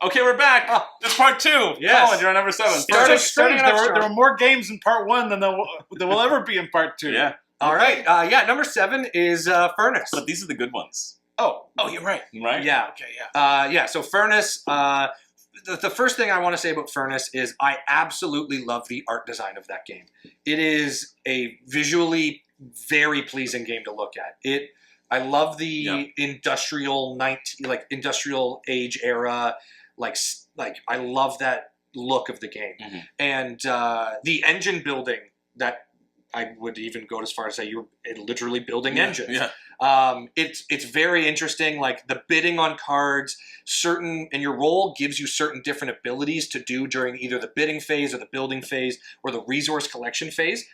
Okay, we're back. It's part 2. Yes. Colin, you're on number 7. Starting there were more games in part 1 than there will ever be in part 2. Yeah. All right. Number 7 is Furnish. But these are the good ones. Oh, you're right. Right? Yeah. Okay, yeah. So Furnish, the first thing I want to say about Furnish is I absolutely love the art design of that game. It is a visually very pleasing game to look at. I love the industrial age era, like I love that look of the game. Mm-hmm. And the engine building that I would even go as far as say you're literally building engines. Yeah. It's very interesting. Like the bidding on cards, and your role gives you certain different abilities to do during either the bidding phase or the building phase or the resource collection phase.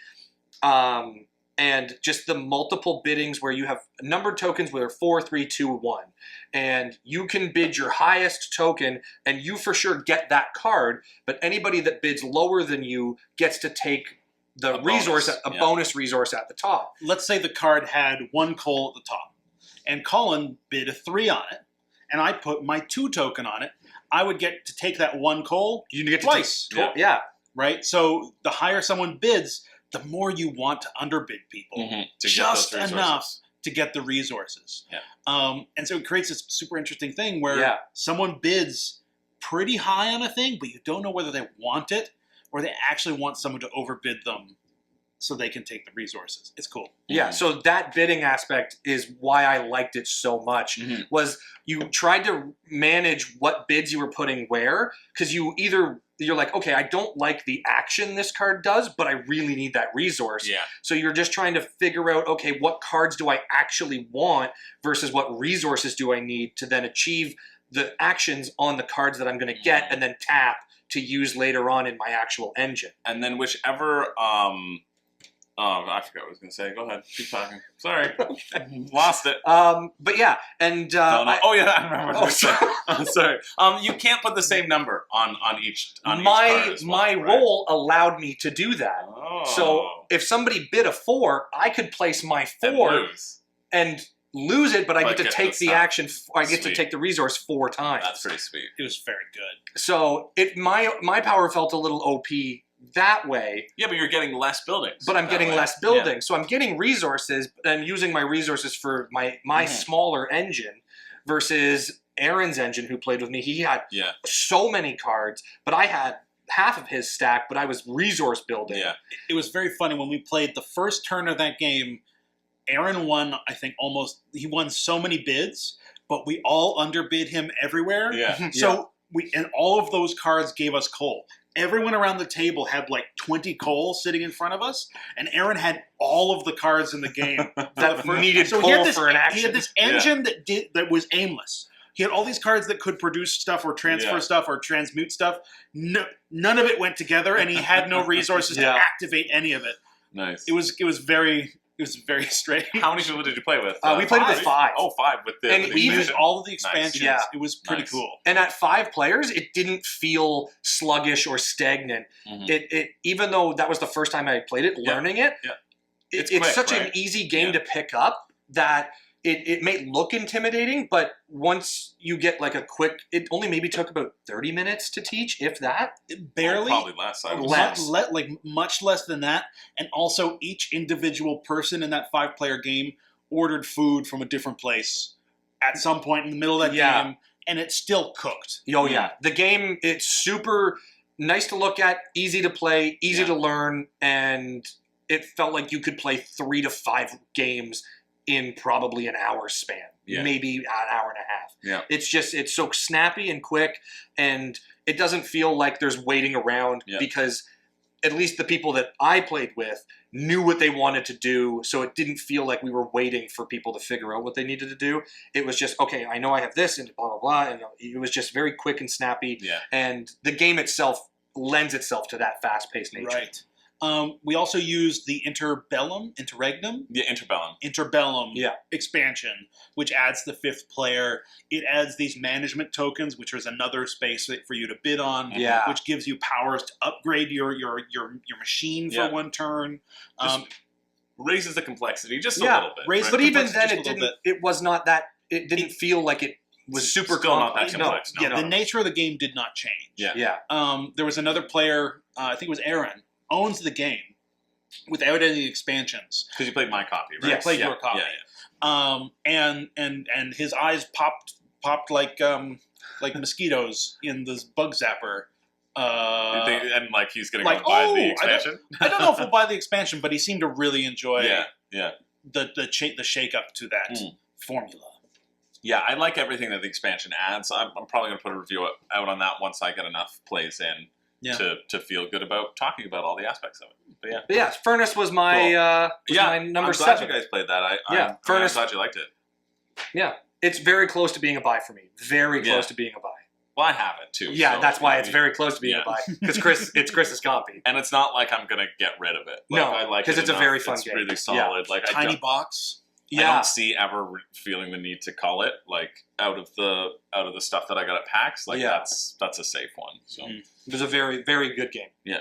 And just the multiple biddings where you have numbered tokens where 4, 3, 2, 1. And you can bid your highest token and you for sure get that card, but anybody that bids lower than you gets to take the bonus resource at the top. Let's say the card had 1 coal at the top, and Colin bid a 3 on it, and I put my 2 token on it. I would get to take that 1 coal twice. Yeah. Right? So the higher someone bids, the more you want to underbid people, just enough to get the resources. Yeah. And so it creates this super interesting thing where someone bids pretty high on a thing, but you don't know whether they want it or they actually want someone to overbid them so they can take the resources. It's cool. Yeah, so that bidding aspect is why I liked it so much, was you tried to manage what bids you were putting where, because you're like, okay, I don't like the action this card does, but I really need that resource. Yeah. So you're just trying to figure out, okay, what cards do I actually want versus what resources do I need to then achieve the actions on the cards that I'm going to get and then tap to use later on in my actual engine. And then whichever... I forgot what I was going to say. Go ahead. Keep talking. Sorry. Lost it. But yeah, and... I remember. Oh, sorry. Sorry. You can't put the same number on each card as well, my role allowed me to do that. Oh. So if somebody bid a 4, I could place my 4 and lose it, but I get to take the action. I get to take the resource 4 times. That's pretty sweet. It was very good. So my power felt a little OP that way. Yeah, but you're getting less buildings. But I'm getting less buildings. So I'm getting resources and using my resources for my smaller engine versus Aaron's engine, who played with me. He had so many cards, but I had half of his stack, but I was resource building. Yeah. It was very funny when we played the first turn of that game. Aaron won, I think, he won so many bids, but we all underbid him everywhere. Yeah. So and all of those cards gave us coal. Everyone around the table had like 20 coal sitting in front of us, and Aaron had all of the cards in the game that needed coal for an action. He had this engine that was aimless. He had all these cards that could produce stuff or transfer stuff or transmute stuff. None of it went together, and he had no resources to activate any of it. Nice. It was very strange. How many people did you play with? We played with 5. Oh, 5 with the... And we used all of the expansions. Nice. It was pretty cool. And at 5 players, it didn't feel sluggish or stagnant. It even though that was the first time I played it, learning it, it's quick, such an easy game to pick up that it may look intimidating, but once you get like it only maybe took about 30 minutes to teach, if that. Barely. Probably less. Much less than that. And also each individual person in that 5-player game ordered food from a different place at some point in the middle of that game, and it still cooked. Oh yeah. The game, it's super nice to look at, easy to play, easy to learn, and it felt like you could play 3 to 5 games in probably an hour span, maybe an hour and a half. Yeah. It's so snappy and quick, and it doesn't feel like there's waiting around because at least the people that I played with knew what they wanted to do, so it didn't feel like we were waiting for people to figure out what they needed to do. It was just, okay, I know I have this, and blah, blah, blah, and it was just very quick and snappy, and the game itself lends itself to that fast-paced nature. Right. We also used the Interbellum expansion, which adds the 5th player. It adds these management tokens, which is another space for you to bid on, which gives you powers to upgrade your machine for 1 turn. Raises the complexity just a little bit. But even then, it didn't. It was not that. It didn't feel like it was super still not that complex. No, the nature of the game did not change. Yeah. There was another player, I think it was Aaron, owns the game without any expansions. Because you played my copy, right? Yeah, I played your copy. And his eyes popped like mosquitoes in this bug zapper. And like he's gonna go buy the expansion. I don't know if he'll buy the expansion, but he seemed to really enjoy the shake up to that formula. Yeah, I like everything that the expansion adds. I'm probably gonna put a review out on that once I get enough plays in to feel good about talking about all the aspects of it. But yeah, Furnish was my my number 7. I'm glad you guys played that. I'm glad you liked it. Yeah, it's very close to being a buy for me. Very close to being a buy. Well, I have it too. Yeah, so that's why it's very close to being a buy. Because it's Chris's copy, and it's not like I'm gonna get rid of it. Like, no, I like because it's a very fun game. It's really solid. Yeah. Like tiny box. I don't see ever feeling the need to call it like out of the stuff that I got at PAX. Like that's a safe one. So it was a very, very good game. Yeah.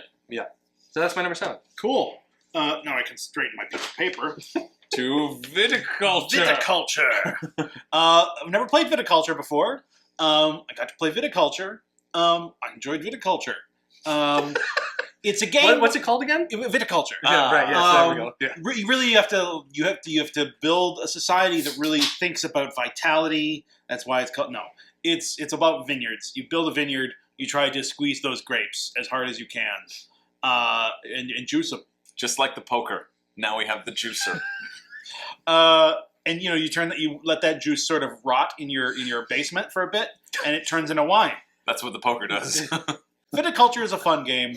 So that's my number 7. Cool. Now I can straighten my piece of paper. To Viticulture. Viticulture. I've never played Viticulture before. I got to play Viticulture. I enjoyed Viticulture. It's a game. What's it called again? Viticulture. Right. Yes. There we go. Yeah. You really have to build a society that really thinks about vitality. That's why it's called. No, it's about vineyards. You build a vineyard. You try to squeeze those grapes as hard as you can, and juice them. Just like the poker. Now we have the juicer. And you let that juice sort of rot in your basement for a bit, and it turns into wine. That's what the poker does. Viticulture is a fun game.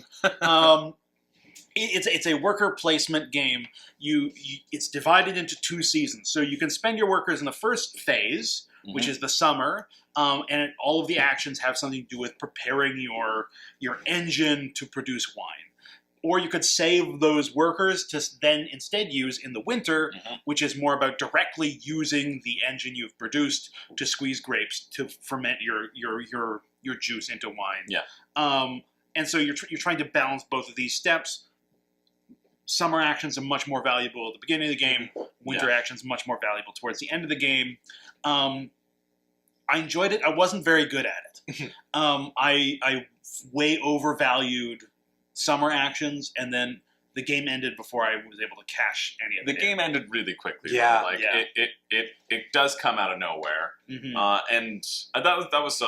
It's a worker placement game. It's divided into 2 seasons, so you can spend your workers in the first phase, which is the summer, and all of the actions have something to do with preparing your engine to produce wine. Or you could save those workers to then instead use in the winter, which is more about directly using the engine you've produced to squeeze grapes to ferment your juice into wine. Yeah. And so you're trying to balance both of these steps. Summer actions are much more valuable at the beginning of the game. Winter actions much more valuable towards the end of the game. I enjoyed it. I wasn't very good at it. I way overvalued summer actions, and then the game ended before I was able to cash any of it. The game ended really quickly. Yeah, right? It does come out of nowhere, and that was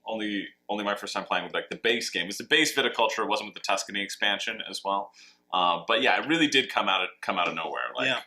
only my first time playing with like the base game. It was the base Viticulture. It wasn't with the Tuscany expansion as well, but yeah, it really did come out of nowhere. Like,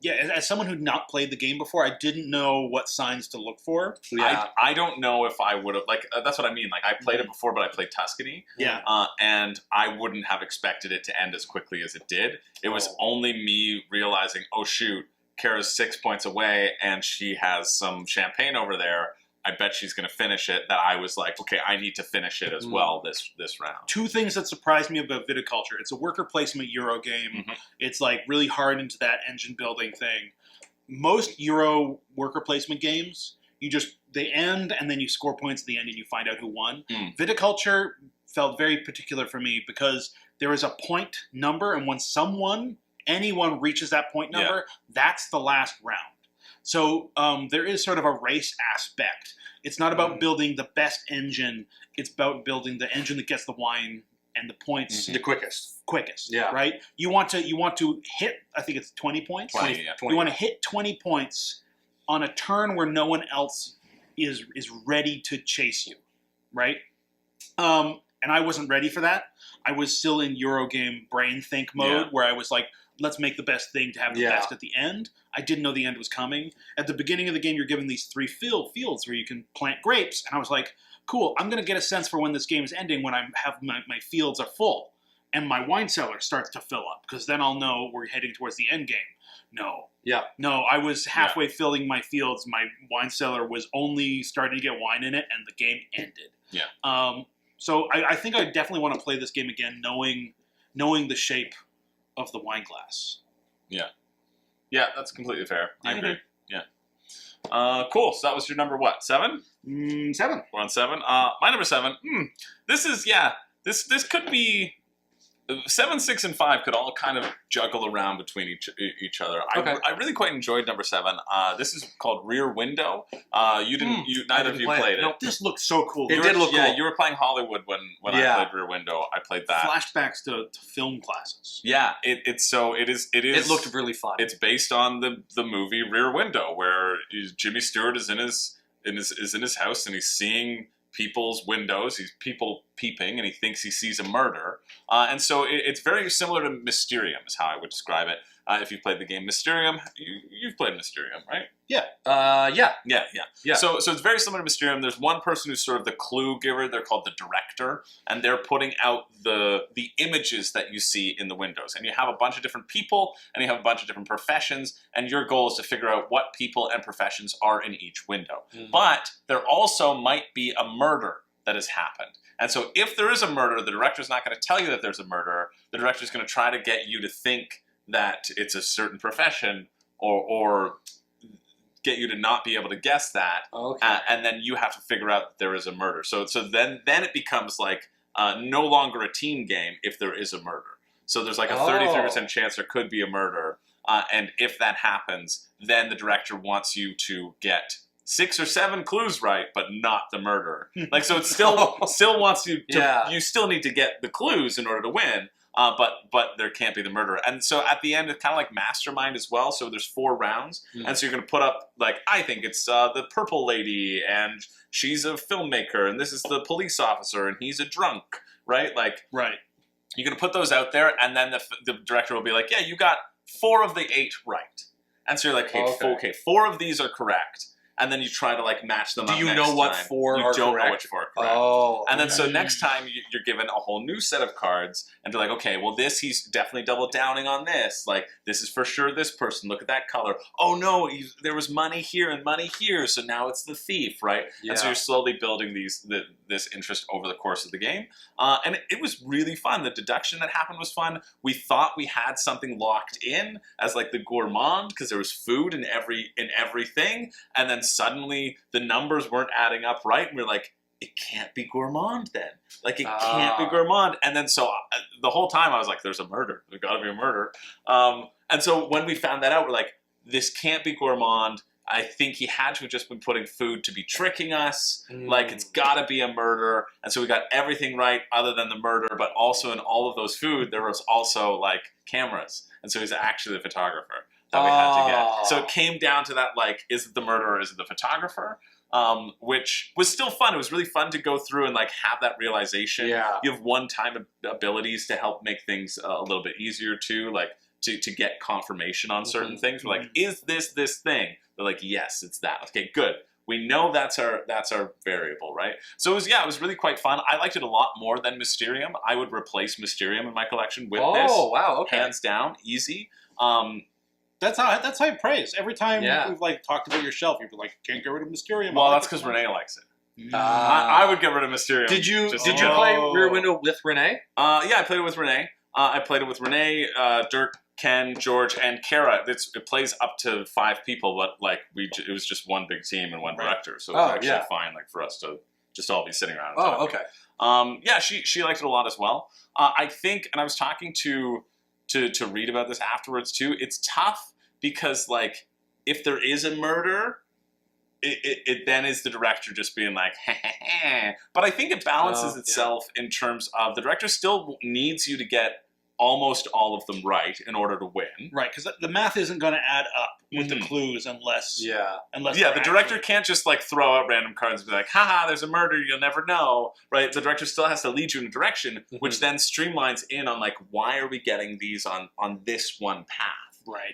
as someone who'd not played the game before, I didn't know what signs to look for. Yeah. I don't know if I would have, that's what I mean. Like, I played it before, but I played Tuscany. Yeah. And I wouldn't have expected it to end as quickly as it did. It was only me realizing, oh, shoot, Kara's 6 points away, and she has some champagne over there. I bet she's going to finish it, that I was like, okay, I need to finish it as well this round. 2 things that surprised me about Viticulture. It's a worker placement Euro game. It's like really hard into that engine building thing. Most Euro worker placement games, they end and then you score points at the end and you find out who won. Viticulture felt very particular for me because there is a point number, and when anyone reaches that point number, that's the last round. So there is sort of a race aspect. It's not about building the best engine. It's about building the engine that gets the wine and the points the quickest. Yeah. Right. You want to hit. I think it's 20 points. 20. You want to hit 20 points on a turn where no one else is ready to chase you. Right. And I wasn't ready for that. I was still in Eurogame brain think mode where I was like, let's make the best thing to have the best at the end. I didn't know the end was coming. At the beginning of the game, you're given these 3 fields where you can plant grapes. And I was like, cool, I'm going to get a sense for when this game is ending when I have my fields are full. And my wine cellar starts to fill up, because then I'll know we're heading towards the end game. No. Yeah. No, I was halfway filling my fields. My wine cellar was only starting to get wine in it, and the game ended. Yeah. So I think I definitely want to play this game again, knowing the shape of the wine glass. Yeah. Yeah, that's completely fair. I agree. Yeah. Cool. So that was your number, what, 7? 7. We're on 7. My number 7. This is, this could be 7, 6, and 5 could all kind of juggle around between each other. I really quite enjoyed number 7. This is called Rear Window. Neither of you played it. No, this looked so cool. It did look cool. Yeah, you were playing Hollywood when I played Rear Window. I played that. Flashbacks to film classes. Yeah, it looked really fun. It's based on the movie Rear Window, where Jimmy Stewart is in his house and he's seeing people's windows. He's people peeping, and he thinks he sees a murder. And so it's very similar to Mysterium, is how I would describe it. If you've played the game Mysterium, you've played Mysterium, right? Yeah. Yeah. So it's very similar to Mysterium. There's one person who's sort of the clue giver. They're called the director, and they're putting out the images that you see in the windows. And you have a bunch of different people, and you have a bunch of different professions, and your goal is to figure out what people and professions are in each window. Mm-hmm. But there also might be a murder that has happened. And so if there is a murder, the director's not going to tell you that there's a murderer. The director's going to try to get you to think that it's a certain profession, or get you to not be able to guess that. Okay. And then you have to figure out that there is a murder. So then it becomes like no longer a team game if there is a murder. So there's like a 33% chance there could be a murder. And if that happens, then the director wants you to get 6 or 7 clues right, but not the murderer. Like, so it still wants you to, you still need to get the clues in order to win. But there can't be the murderer. And so at the end, it's kind of like Mastermind as well. So there's 4 rounds. And so you're going to put up, like, I think it's the purple lady, and she's a filmmaker, and this is the police officer, and he's a drunk, right? Like, right. You're going to put those out there, and then the director will be like, yeah, you got 4 of the 8 right. And so you're like, okay, 4 of these are correct. And then you try to like match them up. Do you know what 4 are correct? You don't know which 4 are correct. Oh, and then so next time you're given a whole new set of cards, and they're like, okay, well he's definitely double downing on this. Like, this is for sure this person. Look at that color. Oh no, there was money here and money here, so now it's the thief, right? Yeah. And so you're slowly building this interest over the course of the game. And it was really fun. The deduction that happened was fun. We thought we had something locked in as like the gourmand, because there was food in everything, and then suddenly the numbers weren't adding up right, and we're like, it can't be gourmand then. Like, it can't be gourmand. And then so the whole time I was like, there's a murder. There's got to be a murder. And so when we found that out, we're like, this can't be gourmand. I think he had to have just been putting food to be tricking us. Like, it's got to be a murder. And so we got everything right other than the murder, but also in all of those food, there was also like cameras. And so he's actually the photographer that we had to get. So it came down to that, like, is it the murderer or is it the photographer? Which was still fun. It was really fun to go through and like have that realization. Yeah. You have one-time abilities to help make things a little bit easier too, like to get confirmation on certain things. We're like, is this thing? They're like, yes, it's that. Okay, good. We know that's our variable, right? So it was really quite fun. I liked it a lot more than Mysterium. I would replace Mysterium in my collection with this. Oh, wow, okay. Hands down, easy. That's high praise. Every time we've like talked about your shelf, you've been like, can't get rid of Mysterium. Well, that's because Renee likes it. I would get rid of Mysterium. Did you play Rear Window with Renee? Yeah, I played it with Renee. I played it with Renee, Dirk, Ken, George, and Kara. It plays up to 5 people, but like it was just one big team and one director, so it was actually fine, like, for us to just all be sitting around and talking. Okay. Yeah, she liked it a lot as well. I think, and I was talking to read about this afterwards too. It's tough because, like, if there is a murder, it then is the director just being like, but I think it balances itself in terms of the director still needs you to get almost all of them right in order to win. Right, because the math isn't going to add up with the clues unless the director can't just like throw out random cards and be like, haha, there's a murder, you'll never know, right? The director still has to lead you in a direction, which then streamlines in on like, why are we getting these on this one path?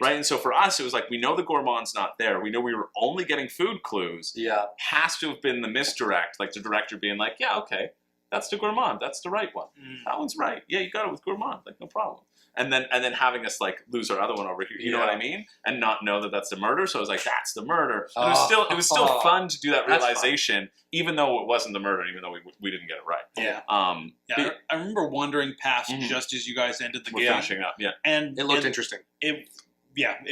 Right. And so for us, it was like, we know the gourmand's not there. We know we were only getting food clues. Yeah. Has to have been the misdirect, like the director being like, yeah, okay, that's the gourmand. That's the right one. That one's right. Yeah, you got it with gourmand. Like, no problem. And then having us like lose our other one over here. You know what I mean? And not know that that's the murder. So I was like, that's the murder. And it was still fun to do that realization, even though it wasn't the murder, even though we didn't get it right. Yeah. I remember wandering past just as you guys ended the game. We're finishing up. Yeah. And it looked interesting. It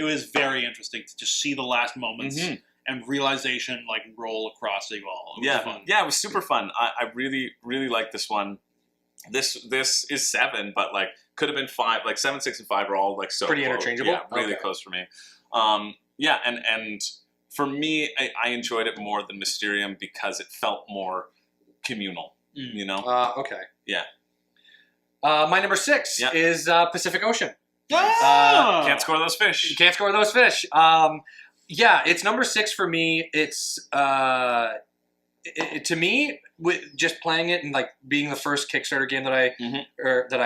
was very interesting to just see the last moments. And realization like roll across you all. It was fun. Yeah, it was super fun. I really, really liked this one. This is 7, but like could have been 5. Like 7, 6, and 5 are all like so pretty close. interchangeable. Yeah, really close for me. Yeah, and for me, I enjoyed it more than Mysterium because it felt more communal. You know? Okay. Yeah. My number 6 is Pacific Ocean. Can't score those fish. You can't score those fish. Yeah, it's number 6 for me. It's to me, with just playing it and like being the first Kickstarter game that I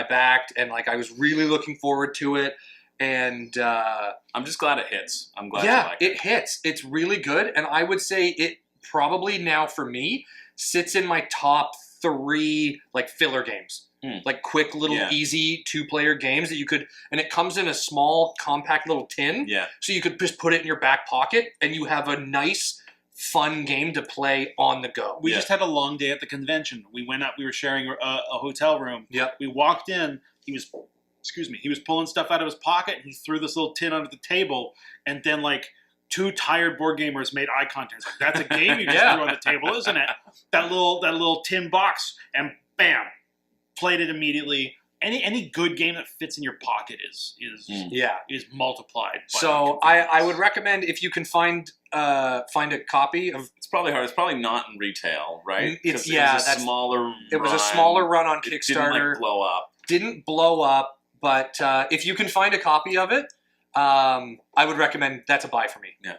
backed, and like I was really looking forward to it. And I'm just glad it hits. I'm glad you like it. It hits. It's really good, and I would say it probably now for me sits in my top 3 like filler games. Like quick little easy 2-player games that you could, and it comes in a small compact little tin. Yeah. So you could just put it in your back pocket and you have a nice fun game to play on the go. We just had a long day at the convention. We went up, we were sharing a hotel room. Yep. We walked in, he was pulling stuff out of his pocket and he threw this little tin under the table, and then like 2 tired board gamers made eye contact. It's like, that's a game you just threw on the table, isn't it? That little tin box, and bam. Played it immediately. Any good game that fits in your pocket is multiplied. So I would recommend, if you can find a copy of. It's probably hard. It's probably not in retail, right? It was a smaller run on Kickstarter. Didn't blow up, but if you can find a copy of it, I would recommend. That's a buy for me. Yeah.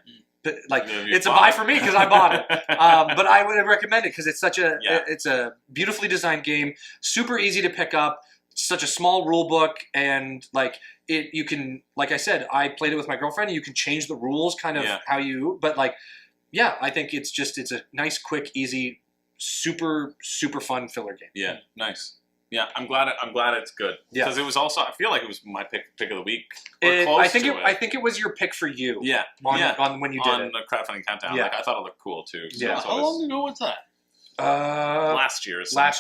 Like it's a buy for me because I bought it, but I would recommend it because it's it's a beautifully designed game, super easy to pick up, such a small rule book, and like you can, like I said, I played it with my girlfriend, and you can change the rules kind of how you, but like, I think it's a nice, quick, easy, super fun filler game. Yeah, nice. Yeah, I'm glad it's good. Because it was also, I feel like it was my pick of the week. I think it was your pick for you. Yeah. On when you did on the crowdfunding countdown. Yeah. Like, I thought it looked cool too. So How long ago was that? Last year. But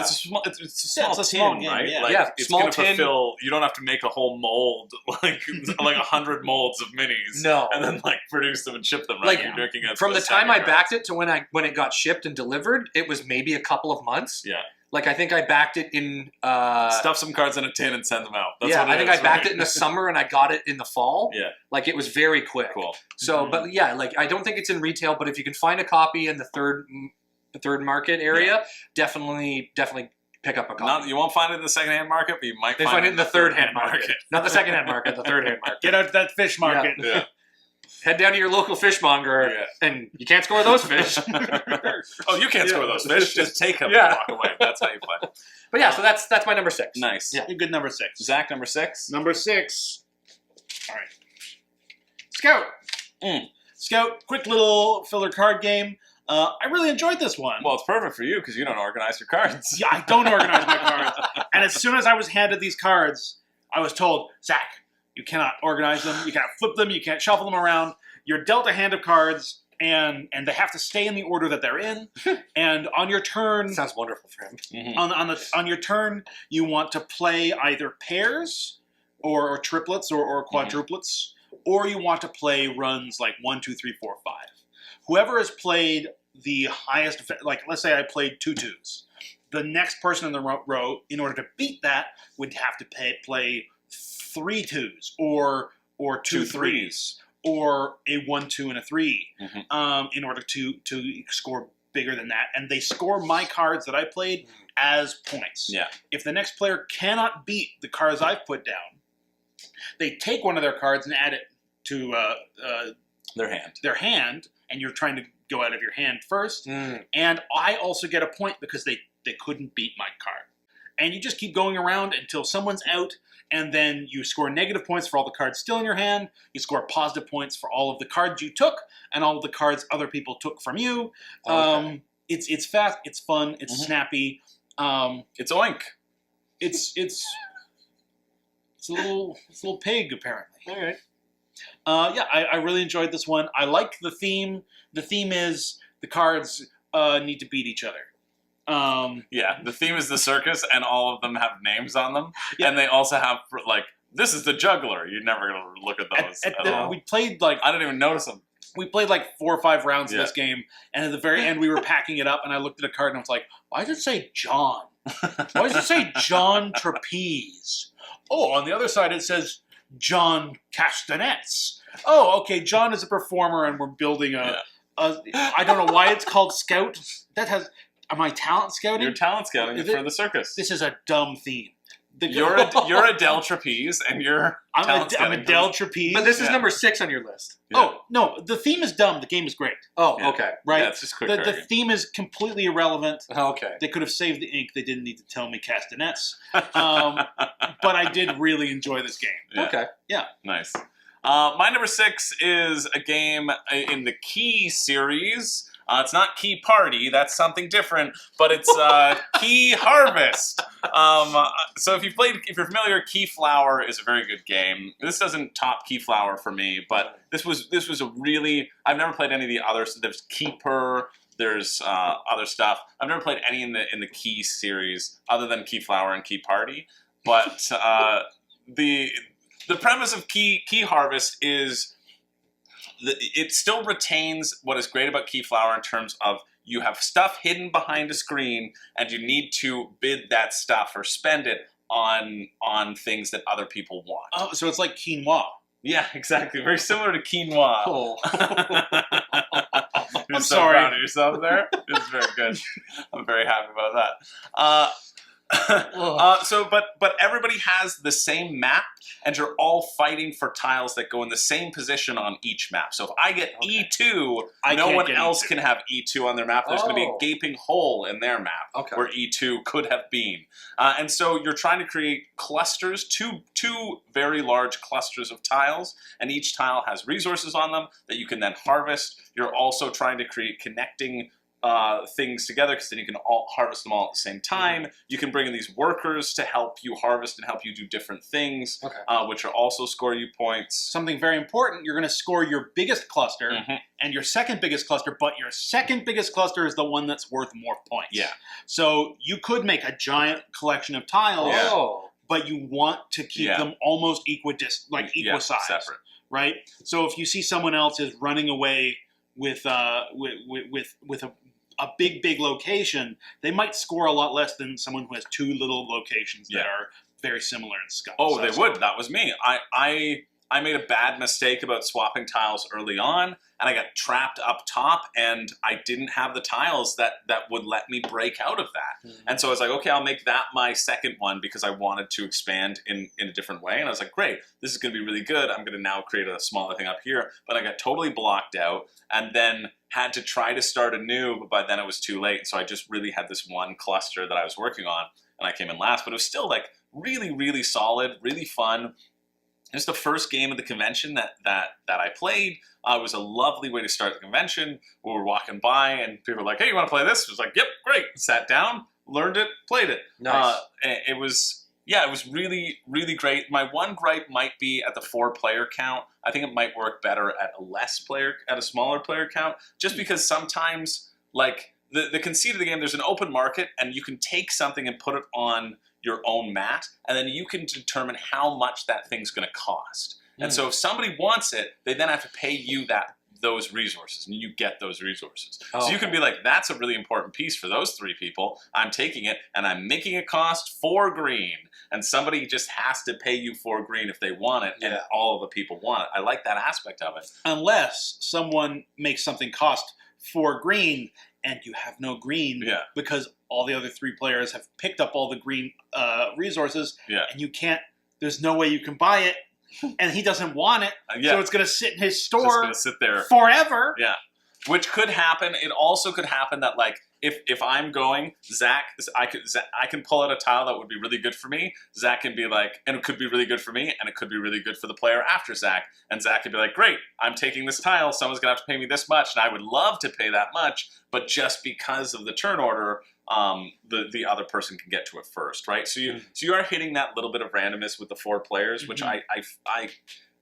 it's a small tin, right? Yeah. Like, it's small tin. You don't have to make a whole mold, like 100 molds of minis. No. And then like produce them and ship them, right? Like, you're making from the time I backed it to when it got shipped and delivered, it was maybe a couple of months. Yeah. Like, I think I backed it in... Stuff some cards in a tin and send them out. That's I think I backed it in the summer and I got it in the fall. Yeah. Like, it was very quick. Cool. So, but yeah, like, I don't think it's in retail, but if you can find a copy in the third market area, definitely pick up a copy. You won't find it in the secondhand market, but you might find it in the third-hand market. Not the second-hand market, the third-hand market. Get out to that fish market. Yeah. Head down to your local fishmonger, and you can't score those fish. Oh, you can't score those fish. Just take them and walk away. That's how you play. But yeah, so that's my number 6. Nice. Yeah. Good number 6. Zach, number 6? Number 6. All right. Scout. Scout, quick little filler card game. I really enjoyed this one. Well, it's perfect for you because you don't organize your cards. Yeah, I don't organize my cards. And as soon as I was handed these cards, I was told, Zach, you cannot organize them, you can't flip them, you can't shuffle them around. You're dealt a hand of cards, and they have to stay in the order that they're in. And on your turn... Sounds wonderful for him. Mm-hmm. On your turn, you want to play either pairs, or triplets, or quadruplets, or you want to play runs like 1, 2, 3, 4, 5. Whoever has played the highest... Like, let's say I played 2 2s. The next person in the row, in order to beat that, would have to play 3 2s, or 2 3s. Or a 1, 2, and a 3, in order to score bigger than that. And they score my cards that I played as points. Yeah. If the next player cannot beat the cards I've put down, they take one of their cards and add it to their hand, and you're trying to go out of your hand first. And I also get a point because they couldn't beat my card. And you just keep going around until someone's out, and then you score negative points for all the cards still in your hand. You score positive points for all of the cards you took, and all of the cards other people took from you. It's fast, it's fun, it's snappy. It's oink. It's a little pig, apparently. All right. I really enjoyed this one. I like the theme. The theme is the cards need to beat each other. The theme is the circus, and all of them have names on them, and they also have like, this is the juggler. You're never gonna look at those at all. We played like, I didn't even notice them. We played like 4 or 5 rounds of this game, and at the very end we were packing it up, and I looked at a card and I was like, why does it say John? Why does it say John Trapeze? Oh, on the other side it says John Castanets. Oh, okay, John is a performer and we're building I don't know why it's called Scout. Am I talent scouting? You're talent scouting for the circus. This is a dumb theme. You're a Del Trapeze, and I'm a Del Trapeze. But this is number 6 on your list. Yeah. Oh, no, the theme is dumb. The game is great. Oh, okay. Right? Yeah, it's just quick. The theme is completely irrelevant. Okay. They could have saved the ink. They didn't need to tell me castanets. But I did really enjoy this game. Yeah. Okay. Yeah. Nice. My number 6 is a game in the Key series. It's not Key Party, that's something different, but it's Key Harvest. So if you're familiar, Keyflower is a very good game. This doesn't top Keyflower for me, but this was a really, I've never played any of the others. There's Keeper, there's other stuff. I've never played any in the Key series other than Keyflower and Key Party. But the premise of Key Harvest is it still retains what is great about Keyflower in terms of you have stuff hidden behind a screen and you need to bid that stuff or spend it on things that other people want. Oh, so it's like quinoa. Yeah, exactly. Very similar to quinoa. Oh. You're I'm so sorry. proud of yourself there. It's very good. I'm very happy about that. But everybody has the same map, and you're all fighting for tiles that go in the same position on each map. So if I get E2, no one else can have E2 on their map. There's going to be a gaping hole in their map where E2 could have been. And so you're trying to create clusters, two very large clusters of tiles, and each tile has resources on them that you can then harvest. You're also trying to create connecting things together, because then you can all harvest them all at the same time. You can bring in these workers to help you harvest and help you do different things, which will also score you points. Something very important, you're going to score your biggest cluster and your second biggest cluster, but your second biggest cluster is the one that's worth more points. Yeah. So you could make a giant collection of tiles, but you want to keep them almost equal size. Separate. Right? So if you see someone else is running away with a big location, they might score a lot less than someone who has 2 little locations that are very similar in size. Oh, they would. That was me. I made a bad mistake about swapping tiles early on, and I got trapped up top, and I didn't have the tiles that would let me break out of that. And so I was like, okay, I'll make that my second one because I wanted to expand in a different way. And I was like, great, this is going to be really good. I'm going to now create a smaller thing up here. But I got totally blocked out, and then had to try to start anew, but by then it was too late. So I just really had this one cluster that I was working on, and I came in last. But it was still like really, really solid, really fun. It was the first game of the convention that I played. It was a lovely way to start the convention. We were walking by, and people were like, hey, you want to play this? I was like, yep, great. Sat down, learned it, played it. Nice. It was really, really great. My one gripe might be at the 4-player count. I think it might work better at a smaller player count, just because sometimes, like, the conceit of the game, there's an open market, and you can take something and put it on your own mat, and then you can determine how much that thing's going to cost. And so if somebody wants it, they then have to pay you those resources, and you get those resources. So you can be like, that's a really important piece for those 3 people. I'm taking it, and I'm making it cost 4 green. And somebody just has to pay you 4 green if they want it, and all of the people want it. I like that aspect of it. Unless someone makes something cost 4 green, and you have no green because all the other 3 players have picked up all the green resources, and you can't, there's no way you can buy it, and he doesn't want it, so it's going to sit in his store it's sit there forever. Yeah. Which could happen. It also could happen that, like, if I'm going, Zach, I can pull out a tile that would be really good for me. Zach can be like, and it could be really good for me, and it could be really good for the player after Zach. And Zach could be like, great, I'm taking this tile. Someone's going to have to pay me this much, and I would love to pay that much, but just because of the turn order, the other person can get to it first, right? So you are hitting that little bit of randomness with the 4 players, which I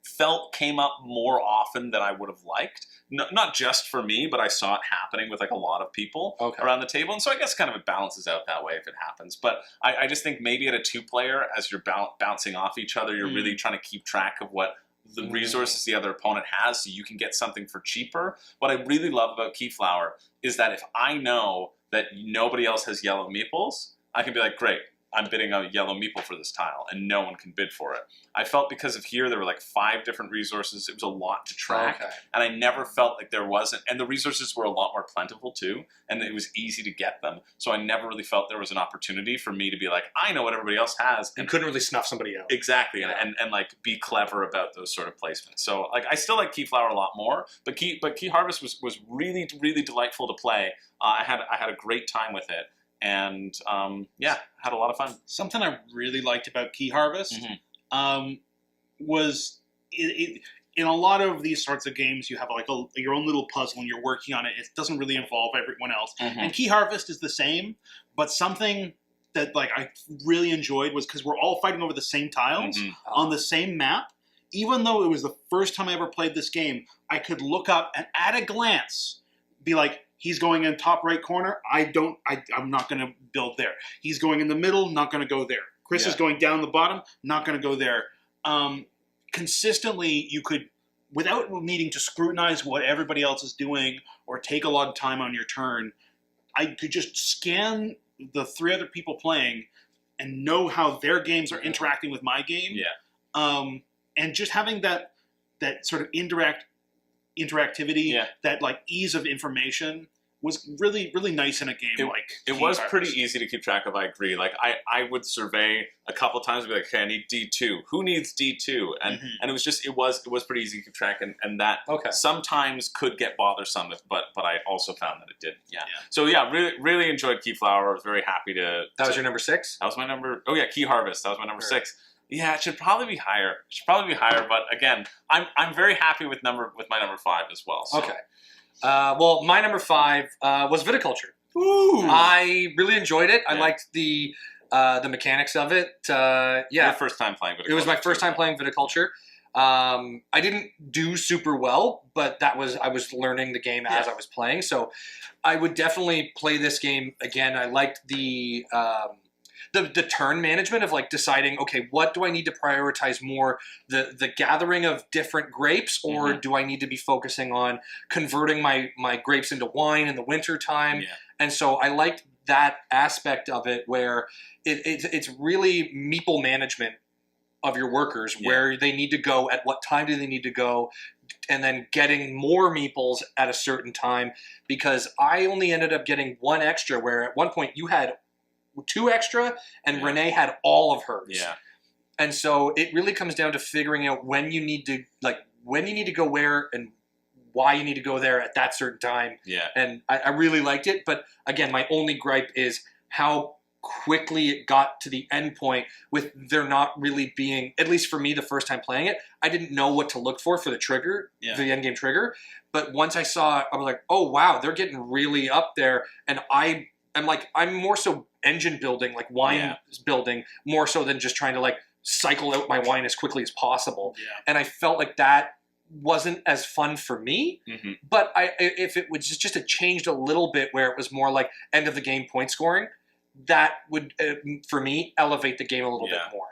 felt came up more often than I would have liked. Not just for me, but I saw it happening with like a lot of people around the table. And so I guess kind of it balances out that way if it happens. But I just think maybe at a 2-player, as you're bouncing off each other, you're really trying to keep track of what the resources the other opponent has, so you can get something for cheaper. What I really love about Keyflower is that if I know that nobody else has yellow meeples, I can be like, great, I'm bidding a yellow meeple for this tile, and no one can bid for it. I felt because of here, there were like 5 different resources. It was a lot to track, and I never felt like there wasn't. And the resources were a lot more plentiful too, and it was easy to get them. So I never really felt there was an opportunity for me to be like, I know what everybody else has, and you couldn't really snuff somebody out. Exactly, and like be clever about those sort of placements. So like I still like Keyflower a lot more, but Key Harvest was really delightful to play. I had a great time with it. And yeah, had a lot of fun. Something I really liked about Key Harvest was in a lot of these sorts of games, you have like your own little puzzle and you're working on it. It doesn't really involve everyone else. And Key Harvest is the same, but something that like I really enjoyed was because we're all fighting over the same tiles on the same map. Even though it was the first time I ever played this game, I could look up and at a glance be like, he's going in top right corner. I'm not going to build there. He's going in the middle. Not going to go there. Chris is going down the bottom. Not going to go there. Consistently, you could, without needing to scrutinize what everybody else is doing or take a lot of time on your turn, I could just scan the 3 other people playing and know how their games are interacting with my game. And just having that sort of interactivity, that like ease of information was really nice in a game it was pretty easy to keep track of. I agree. Like I would survey a couple of times and be like, okay, I need D2. Who needs D2? And and it was pretty easy to keep track, and that sometimes could get bothersome, but I also found that it did. So yeah, really enjoyed Keyflower. I was very happy to. That was your number 6? That was my number. Oh yeah, Key Harvest. That was my number 6. Yeah, it should probably be higher. But again, I'm very happy with my number 5 as well. So. Okay. Well, my number 5 was Viticulture. Ooh. I really enjoyed it. I liked the mechanics of it. Your first time playing Viticulture. It was my first time playing Viticulture. I didn't do super well, but I was learning the game as I was playing. So I would definitely play this game again. I liked the turn management of like deciding, okay, what do I need to prioritize more? The gathering of different grapes, or do I need to be focusing on converting my grapes into wine in the winter time? And so I liked that aspect of it where it's really meeple management of your workers, where they need to go, at what time do they need to go, and then getting more meeples at a certain time, because I only ended up getting 1 extra, where at one point you had 2 extra, and Renee had all of hers. And so it really comes down to figuring out when you need to go where and why you need to go there at that certain time. And I really liked it, but again, my only gripe is how quickly it got to the end point with there not really being, at least for me the first time playing it, I didn't know what to look for the trigger, the end game trigger. But once I saw it, I was like, oh wow, they're getting really up there, and I'm more so engine building, like wine building, more so than just trying to like cycle out my wine as quickly as possible. And I felt like that wasn't as fun for me. But if it was just changed a little bit, where it was more like end of the game point scoring, that would, for me, elevate the game a little bit more.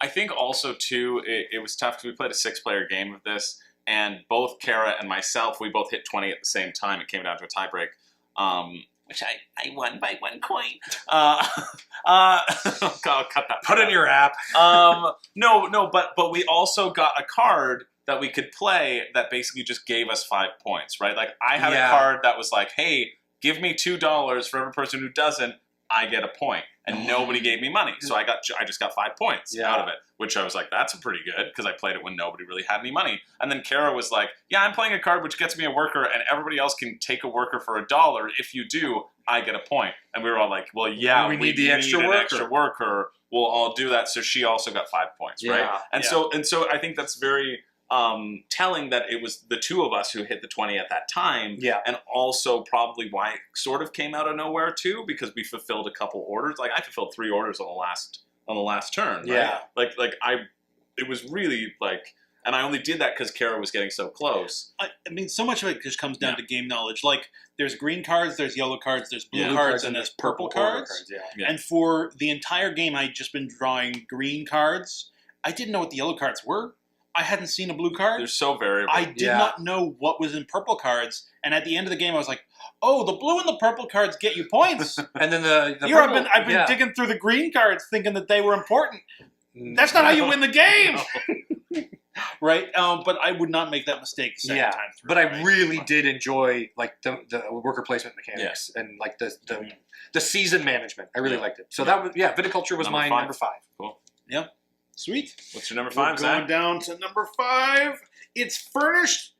I think also too, it was tough because we played a 6-player game of this, and both Kara and myself, we both hit 20 at the same time. It came down to a tiebreak. Which I won by 1 coin. I'll cut that. Put in your app. No, but we also got a card that we could play that basically just gave us 5 points, right? Like I had a card that was like, hey, give me $2 for every person who doesn't, I get a point. And nobody gave me money. So I just got 5 points out of it, which I was like, that's pretty good, because I played it when nobody really had any money. And then Kara was like, yeah, I'm playing a card which gets me a worker, and everybody else can take a worker for $1. If you do, I get a point. And we were all like, well, yeah, we need the extra worker. We'll all do that. So she also got 5 points, right? And so I think that's very telling that it was the 2 of us who hit the 20 at that time, and also probably why it sort of came out of nowhere too, because we fulfilled a couple orders. Like I fulfilled 3 orders on the last turn. Right? It was really like, and I only did that because Kara was getting so close. I mean, so much of it just comes down to game knowledge. Like there's green cards, there's yellow cards, there's blue cards, and there's purple cards. And for the entire game, I'd just been drawing green cards. I didn't know what the yellow cards were. I hadn't seen a blue card. They're so variable. I did not know what was in purple cards, and at the end of the game, I was like, "Oh, the blue and the purple cards get you points." And then the Here purple, I've been digging through the green cards, thinking that they were important. That's not how you win the game, right? But I would not make that mistake the second time through. But I really did enjoy like the worker placement mechanics and like the season management. I really liked it. So that was Viticulture was my number 5. Cool. Yep. Sweet. What's your number 5, Going Zach? down to number 5. It's Furnish.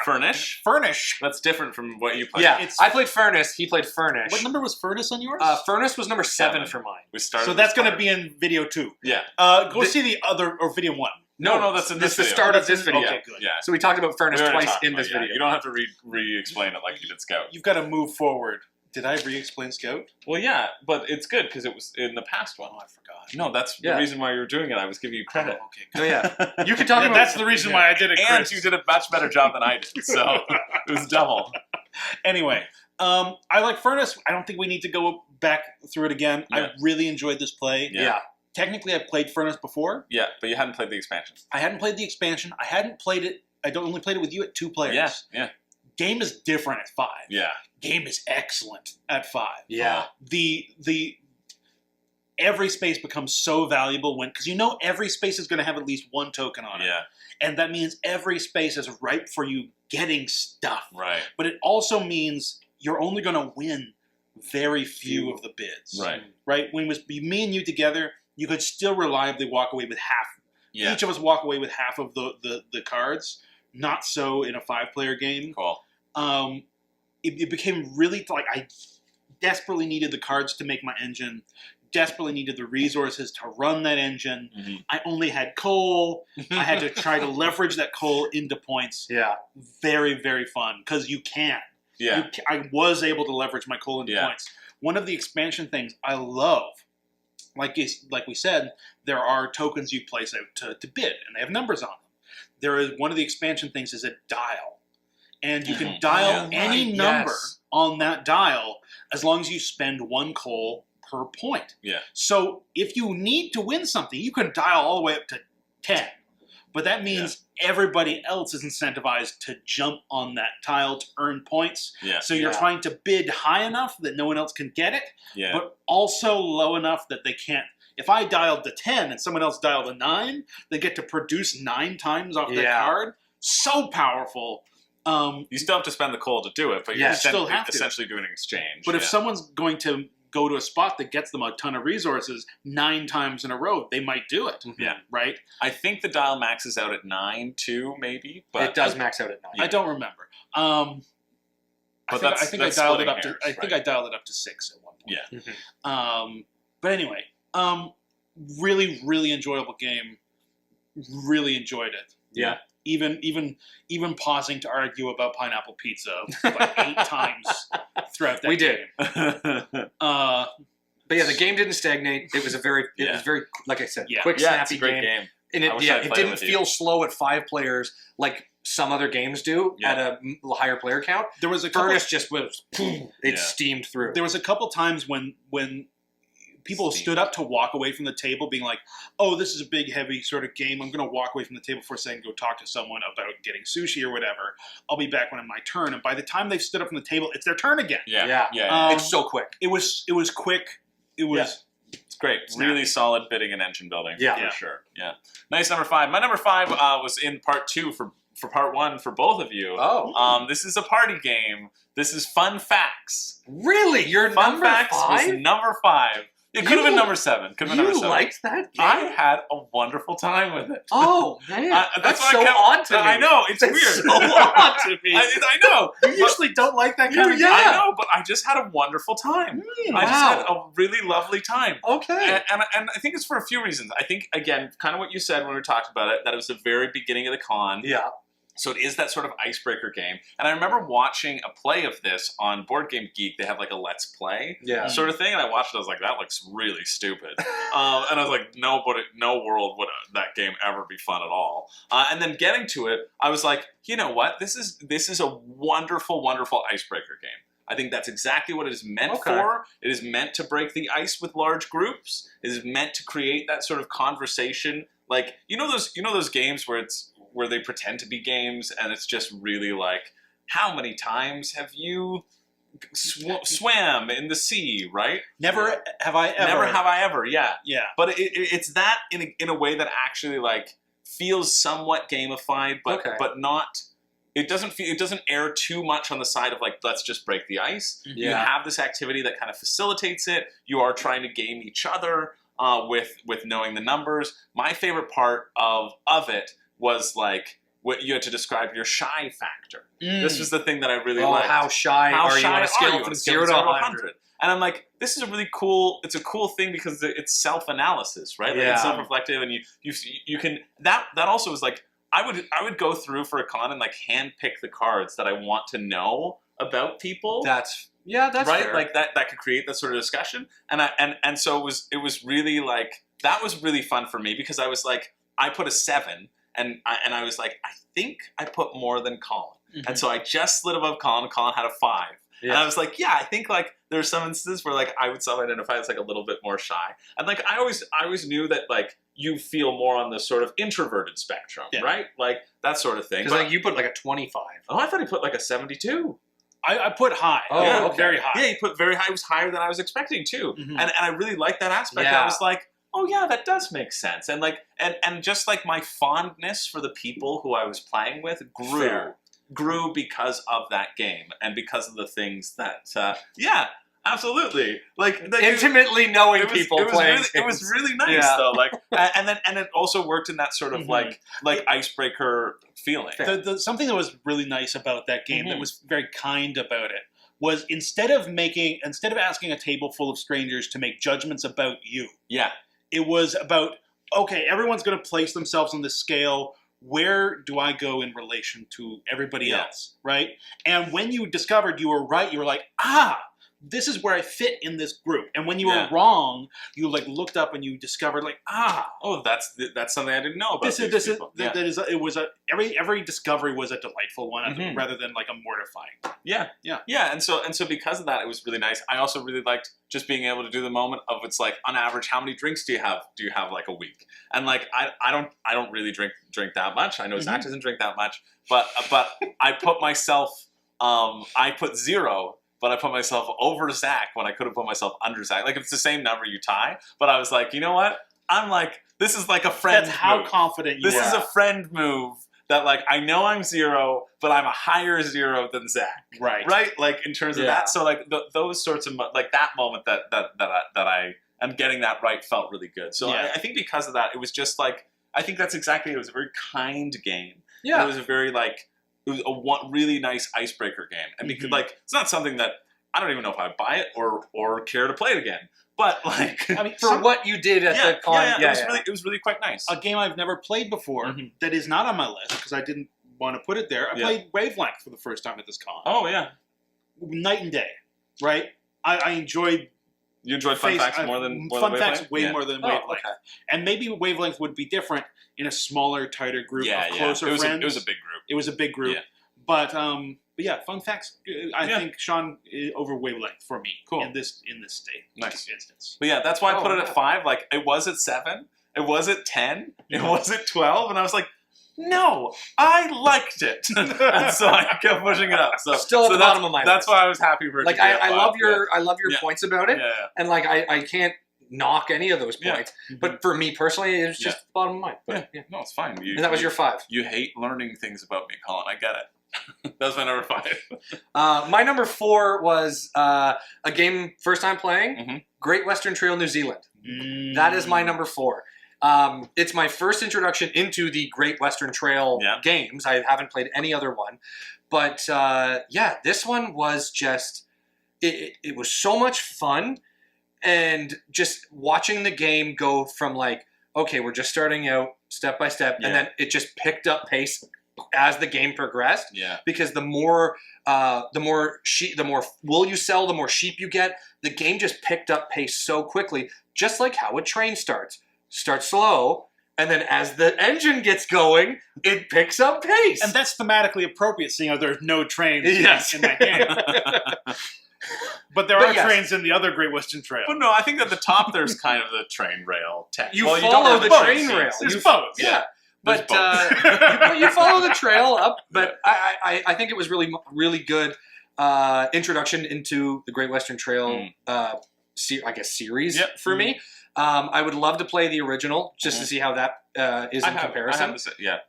Furnish? Furnish. That's different from what you played. Yeah, I played Furnace. He played Furnish. What number was Furnace on yours? Furnace was number 7 for mine. We started. So that's going to be in video 2. Yeah. Go see the other or video 1. No, that's in this video. The start of this video. Okay, good. Yeah. So we talked about Furnace twice in this video. You don't have to re-explain it like you did Scout. You've got to move forward. Did I re-explain Scout? Well, yeah, but it's good because it was in the past one. Oh, I forgot. No, that's the reason why you were doing it. I was giving you credit. Oh, okay. Oh, yeah. You can talk about that's the reason why I did it, Chris. And you did a much better job than I did, so it was double. Anyway, I like Furnace. I don't think we need to go back through it again. Yeah. I really enjoyed this play. Yeah. Technically, I've played Furnace before. Yeah, but you hadn't played the expansion. I hadn't played the expansion. I hadn't played it. I only played it with you at 2 players. Yeah. Game is different at 5. Yeah. Game is excellent at 5. Yeah. The every space becomes so valuable because every space is going to have at least 1 token on it. Yeah. And that means every space is ripe for you getting stuff. Right. But it also means you're only going to win very few of the bids. Right. Right? When it was me and you together, you could still reliably walk away with half. Yeah. Each of us walk away with half of the cards. Not so in a 5-player game. Cool. It became really like I desperately needed the cards to make my engine. Desperately needed the resources to run that engine. Mm-hmm. I only had coal. I had to try to leverage that coal into points. Yeah. Very, very fun because you can. Yeah. I was able to leverage my coal into points. One of the expansion things I love, like we said, there are tokens you place out to bid, and they have numbers on them. There is one of the expansion things is a dial, and you can dial any number on that dial as long as you spend 1 coal per point. Yeah. So if you need to win something, you can dial all the way up to 10. But that means everybody else is incentivized to jump on that tile to earn points. Yeah. So you're trying to bid high enough that no one else can get it, but also low enough that they can't. If I dialed the 10 and someone else dialed the 9, they get to produce 9 times off that card. So powerful. You still have to spend the coal to do it, but you're still have to. essentially doing an exchange. But if someone's going to go to a spot that gets them a ton of resources 9 times in a row, they might do it. Yeah. Right? I think the dial maxes out at 9 too, maybe. But it does max out at 9. I don't remember. I think I dialed it up to. I think I dialed it up to 6 at one point. Yeah. Mm-hmm. But anyway, really, really enjoyable game. Really enjoyed it. Yeah. Even pausing to argue about pineapple pizza like 8 times throughout that We game. did. But yeah, the game didn't stagnate. It was very, like I said, quick, snappy it's a great game. And it didn't feel slow at 5 players like some other games do at a higher player count. There was a Furnish just was, it steamed through. There was a couple times when people stood up to walk away from the table being like, oh, this is a big, heavy sort of game. I'm going to walk away from the table for a second, go talk to someone about getting sushi or whatever. I'll be back when it's my turn. And by the time they've stood up from the table, it's their turn again. Yeah. It's so quick. It was quick. It was... It's great. Snappy. Really solid bidding and engine building. Yeah. For sure. Yeah. Nice number 5. My number 5 was in part 2 for part 1 for both of you. Oh. This is a party game. This is Fun Facts. Really? Your Fun number Facts 5? was number 5. It could have been number 7. Could have been number 7. You liked that game? I had a wonderful time with it. Oh, man. That's so why I kept, odd to me. I know. It's weird. So odd to me. I know. You usually don't like that kind of game. I know, but I just had a wonderful time. I just had a really lovely time. Okay. And I think it's for a few reasons. I think, again, kind of what you said when we talked about it, that it was the very beginning of the con. Yeah. So it is that sort of icebreaker game. And I remember watching a play of this on Board Game Geek. They have like a Let's Play sort of thing. And I watched it. I was like, that looks really stupid. And I was like, no world would that game ever be fun at all. And then getting to it, I was like, you know what? This is a wonderful, wonderful icebreaker game. I think that's exactly what it is meant for. It is meant to break the ice with large groups. It is meant to create that sort of conversation like you know those games where they pretend to be games and it's just really like, how many times have you swam in the sea, right? Never have I ever. Never have I ever. Yeah. Yeah. But it's that in a way that actually like feels somewhat gamified, but not. It doesn't err too much on the side of like, let's just break the ice. Yeah. You have this activity that kind of facilitates it. You are trying to game each other with knowing the numbers. My favorite part of it was like what you had to describe your shy factor. This was the thing that I really liked. How shy are you on a scale from 0 to 100? And I'm like, this is a really cool. It's a cool thing because it's self-analysis, right? Like it's self-reflective, and you can that also is like. I would go through for a con and like hand pick the cards that I want to know about people. That's right. fair. Like that could create that sort of discussion. And so it was really like that was really fun for me because I was like I put a 7 and I was like I think I put more than Colin. And so I just slid above Colin. Colin had a 5. And I was like, yeah, I think like there's some instances where like I would self-identify as like a little bit more shy. And like I always knew that like you feel more on the sort of introverted spectrum, right? Like that sort of thing. Because like you put like a 25. Oh, I thought he put like a 72. I put high. Oh, yeah, okay. Very high. Yeah, he put very high. It was higher than I was expecting too. And I really liked that aspect. Yeah. I was like, oh yeah, that does make sense. And like and just like my fondness for the people who I was playing with grew because of that game and because of the things that absolutely like intimately knowing people playing. It was really nice though. Like and it also worked in that sort of like icebreaker feeling. Something that was really nice about that game that was very kind about it was instead of asking a table full of strangers to make judgments about you. Yeah. It was about, okay, everyone's going to place themselves on the scale. Where do I go in relation to everybody else, right? And when you discovered you were right, you were like, this is where I fit in this group. And when you were wrong, you like looked up and you discovered like, oh, that's something I didn't know about. Every discovery was a delightful one rather than like a mortifying. Yeah. And so because of that, it was really nice. I also really liked just being able to do the moment of it's like on average, how many drinks do you have? Do you have like a week? And like I don't really drink that much. I know Zach doesn't drink that much, but I put myself I put 0. But I put myself over Zach when I could have put myself under Zach. Like, if it's the same number, you tie. But I was like, you know what? I'm like, this is like a friend move. That's how confident you are. This is a friend move that, like, I know I'm 0, but I'm a higher 0 than Zach. Right. Right? Like, in terms of that. So, like, those sorts of, like, that moment that I am getting that right felt really good. So, I think because of that, it was just, like, I think that's exactly, it was a very kind game. Yeah. And it was a very, like, it was a really nice icebreaker game. And because, like, it's not something that, I don't even know if I'd buy it or care to play it again. But, like... I mean, for what you did at the con... It was really quite nice. A game I've never played before that is not on my list because I didn't want to put it there. I played Wavelength for the first time at this con. Oh, yeah. Night and day, right? I enjoyed... You enjoyed Fun Facts more than Fun Wavelength? Facts way more than Wavelength. Okay. And maybe Wavelength would be different in a smaller, tighter group of closer friends. It was a big group. It was a big group. Yeah. But yeah, Fun Facts. I think Sean over Wavelength for me. Cool. In this state. Nice instance. But yeah, that's why I put it at 5. Like it was at 7. It was at 10. It was at 12, and I was like, no, I liked it, and so I kept pushing it up. So still at the bottom of my list. That's why I was happy for it. Like I love your points about it, and like I can't knock any of those points. But for me personally, it was just the bottom of mine. But, no, it's fine. And that was your 5. You hate learning things about me, Colin. I get it. That was my number 5. My number 4 was a game first time playing. Great Western Trail, New Zealand. That is my number 4. It's my first introduction into the Great Western Trail games. I haven't played any other one. But this one was just, it was so much fun. And just watching the game go from like, okay, we're just starting out step by step. And then it just picked up pace as the game progressed. Yeah. Because the more wool you sell, the more sheep you get. The game just picked up pace so quickly, just like how a train starts. Start slow, and then as the engine gets going, it picks up pace. And that's thematically appropriate, seeing how there's no trains in that game. But there But are yes. trains in the other Great Western Trail. But no, I think at the top there's kind of the train rail tech. You don't follow have the boats. train rail. There's You- boats. Yeah. There's But you follow the trail up. But I think it was really good introduction into the Great Western Trail, series for me. I would love to play the original just to see how that is in comparison.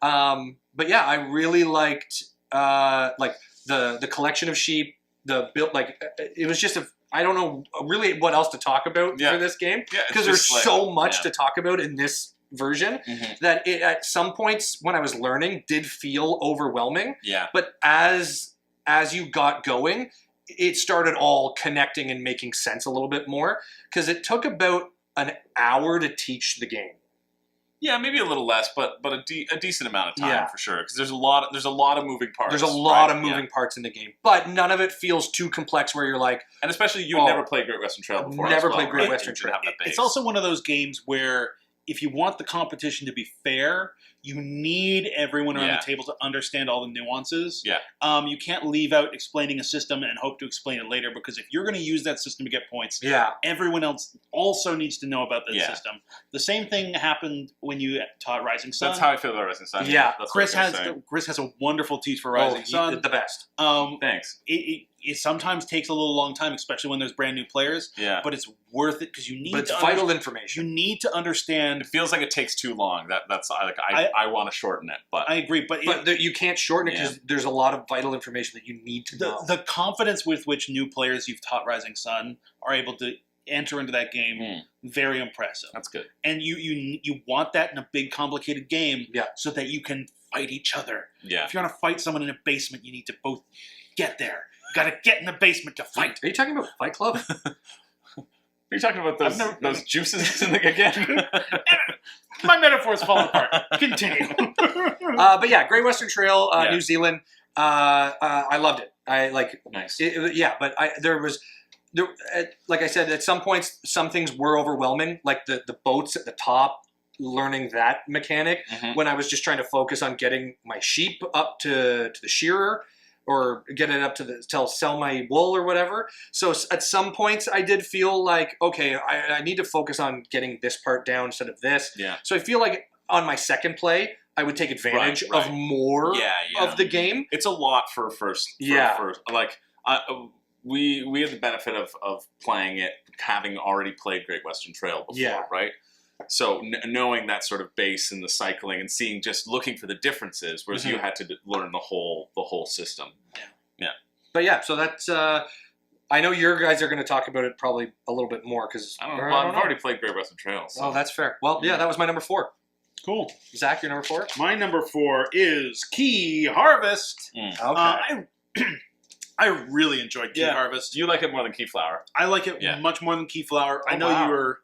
But yeah, I really liked the collection of sheep. The build, it was just I don't know really what else to talk about for this game because there's so much to talk about in this version that it, at some points when I was learning did feel overwhelming. Yeah. But as you got going, it started all connecting and making sense a little bit more because it took about an hour to teach the game. Yeah, maybe a little less, but a decent amount of time for sure. Because there's a lot of moving parts. There's a lot of moving parts in the game, but none of it feels too complex. Where you're like, and especially you had never played Great Western Trail before. Never played Great Western Trail. It's also one of those games where if you want the competition to be fair, you need everyone around the table to understand all the nuances. Yeah. You can't leave out explaining a system and hope to explain it later because if you're going to use that system to get points, everyone else also needs to know about that system. The same thing happened when you taught Rising Sun. That's how I feel about Rising Sun. Yeah. Chris has a wonderful teach for Rising Sun. The best. Thanks. It sometimes takes a little long time, especially when there's brand new players. Yeah. But it's worth it because you need. But it's vital information. You need to understand. It feels like it takes too long. I want to shorten it, but I agree. But you can't shorten it because there's a lot of vital information that you need to know. The confidence with which new players you've taught Rising Sun are able to enter into that game, very impressive. That's good. And you want that in a big, complicated game, so that you can fight each other. Yeah. If you're gonna fight someone in a basement, you need to both get there. You gotta get in the basement to fight. Are you talking about Fight Club? Are you talking about those juices again? My metaphors fall apart. Continue. But yeah, Great Western Trail, New Zealand. I loved it. Nice. But like I said, at some points, some things were overwhelming, like the boats at the top. Learning that mechanic when I was just trying to focus on getting my sheep up to the shearer. Or get it up to sell my wool or whatever. So at some points I did feel like, okay, I need to focus on getting this part down instead of this. Yeah. So I feel like on my second play, I would take advantage of more of the game. It's a lot for first. We had the benefit of playing it, having already played Great Western Trail before, right? So knowing that sort of base and the cycling and looking for the differences, whereas you had to learn the whole system. Yeah. But yeah, so that's. I know your guys are going to talk about it probably a little bit more because I've already played Great Western Trail. So. Oh, that's fair. Well, that was my number 4. Cool. Zach, your number 4? My number 4 is Key Harvest. Okay. I really enjoyed Key Harvest. You like it more than Keyflower? I like it much more than Keyflower. Oh, I know you were.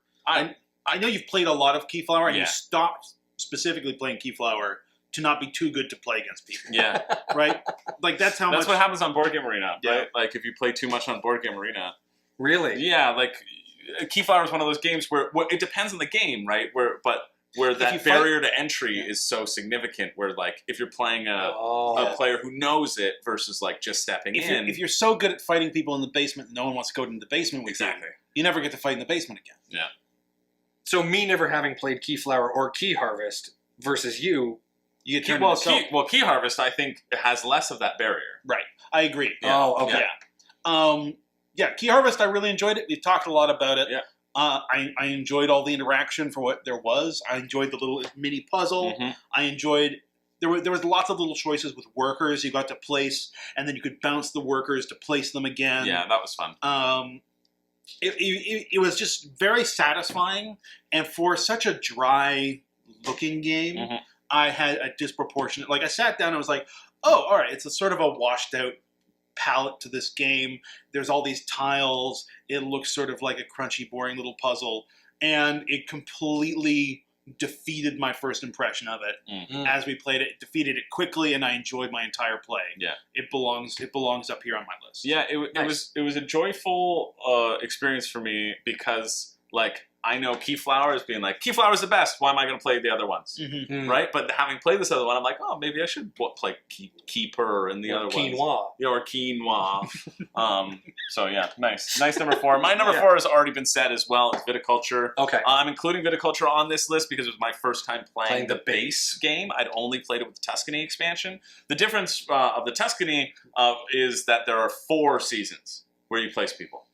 I know you've played a lot of Keyflower, and you stopped specifically playing Keyflower to not be too good to play against people. Yeah. Right? Like, that's what happens on Board Game Arena, right? Like, if you play too much on Board Game Arena. Really? Yeah, like, Keyflower is one of those games where it depends on the game, right? Where that barrier to entry is so significant, where, like, if you're playing a player who knows it versus, like, just stepping in. If you're so good at fighting people in the basement, no one wants to go into the basement with you. You never get to fight in the basement again. Yeah. So me never having played Keyflower or Key Harvest versus you get turned Key Harvest, I think, has less of that barrier. Right. I agree. Yeah. Oh, okay. Yeah. Key Harvest, I really enjoyed it. We've talked a lot about it. Yeah. I enjoyed all the interaction for what there was. I enjoyed the little mini puzzle. I enjoyed... There was lots of little choices with workers you got to place, and then you could bounce the workers to place them again. Yeah, that was fun. It was just very satisfying, and for such a dry-looking game, I had a disproportionate... Like, I sat down and was like, oh, all right, it's a sort of a washed-out palette to this game. There's all these tiles. It looks sort of like a crunchy, boring little puzzle, and it completely defeated my first impression of it. As we played it. It defeated it quickly, and I enjoyed my entire play. Yeah, it belongs up here on my list. Yeah, it was a joyful experience for me because, like, I know Keyflower is being like, Keyflower's the best. Why am I going to play the other ones? Right? But having played this other one, I'm like, oh, maybe I should play Keeper and the other Quinoa. ones. Yeah, or Quinoa. So yeah, nice number 4. My number 4 has already been said as well as Viticulture. Okay. I'm including Viticulture on this list because it was my first time playing the base game. I'd only played it with the Tuscany expansion. The difference of the Tuscany is that there are 4 seasons where you place people.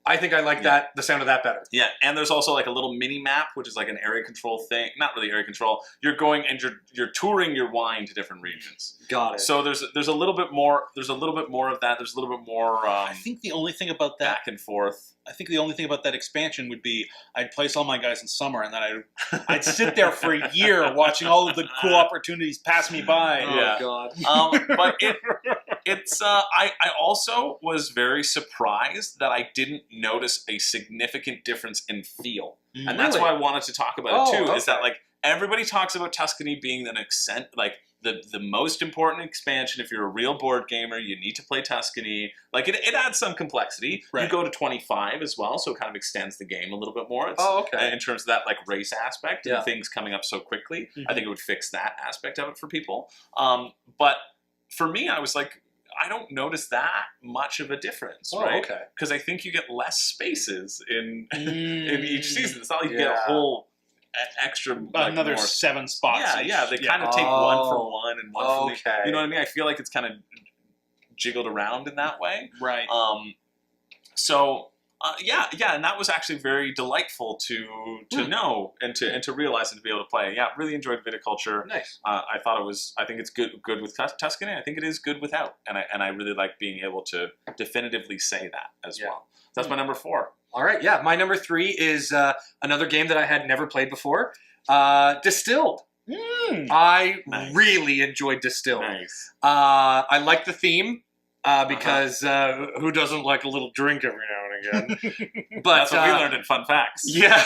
I think I like that, the sound of that better. Yeah, and there's also like a little mini map, which is like an area control thing. Not really area control. You're going and you're touring your wine to different regions. Got it. So there's a little bit more. There's a little bit more of that. There's a little bit more. I think the only thing about that back and forth. I think the only thing about that expansion would be I'd place all my guys in summer, and then I'd sit there for a year watching all of the cool opportunities pass me by. Yeah. Oh God. But it's I also was very surprised that I didn't notice a significant difference in feel, and that's why I wanted to talk about it too. Is that like everybody talks about Tuscany being an accent, like the most important expansion. If you're a real board gamer, you need to play Tuscany. Like it adds some complexity. Right. You go to 25 as well, so it kind of extends the game a little bit more. It's, in terms of that like race aspect and things coming up so quickly, I think it would fix that aspect of it for people. But for me, I was like, I don't notice that much of a difference, right? Okay. Because I think you get less spaces in each season. It's not like you get a whole extra like, another more 7 spots. Yeah, they kind of take one for one and one for the. You know what I mean? I feel like it's kind of jiggled around in that way. Right. So and that was actually very delightful to know and to realize and to be able to play. Yeah, really enjoyed Viticulture. Nice. I thought it was. I think it's good with Tuscany. I think it is good without, and I really like being able to definitively say that as well. That's my number 4. All right, yeah. My number 3 is another game that I had never played before, Distilled. I really enjoyed Distilled. Nice. I like the theme because who doesn't like a little drink every now and again? But that's what we learned in Fun Facts. Yeah,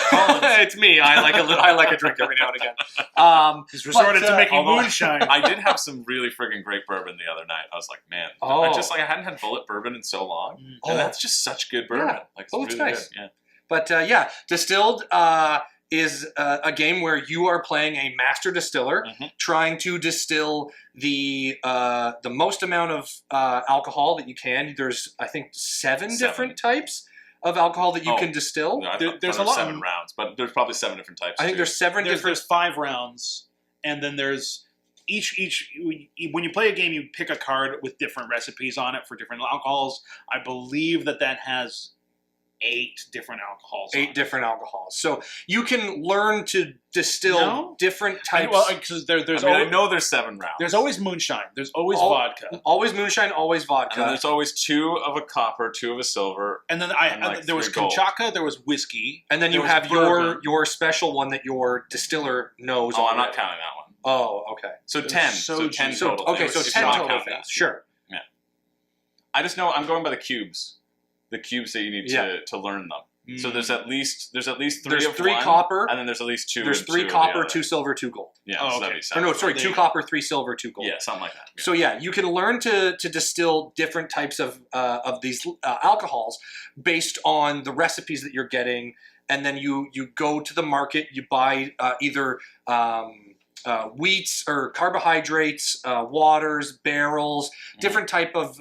it's me. I like a drink every now and again. He's resorted to making moonshine. I did have some really friggin' great bourbon the other night. I was like, man, I hadn't had bullet bourbon in so long, and that's just such good bourbon. Yeah. Like, it's really nice. Good. Yeah. But Distilled is a game where you are playing a master distiller trying to distill the most amount of alcohol that you can. There's, I think, 7 different types of alcohol that you can distill. No, there's a lot 7 rounds, but there's probably 7 different types. I think there's 7 different. There's 5 rounds, and then there's each. When you play a game, you pick a card with different recipes on it for different alcohols. I believe that has 8 different alcohols. 8 different alcohols. So you can learn to distill different types. Because I know there's 7 rounds. There's always moonshine. There's always vodka. Always moonshine. Always vodka. And there's always 2 of a copper, 2 of a silver. And then there was Kamchatka. There was whiskey. And then you have your special one that your distiller knows. Oh, I'm not counting that one. Oh, okay. So 10. So 10 total. Okay, so 10 total things. Sure. Yeah. I just know I'm going by the cubes. The cubes that you need to learn them. So there's at least 3 there's of 3 one, copper, and then there's at least 2. There's 3 copper, 2 silver, 2 gold. Yeah. Oh, okay. So 2 copper, 3 silver, 2 gold. Yeah, something like that. Yeah. So you can learn to distill different types of these alcohols based on the recipes that you're getting, and then you go to the market, you buy either wheats or carbohydrates, waters, barrels, different type of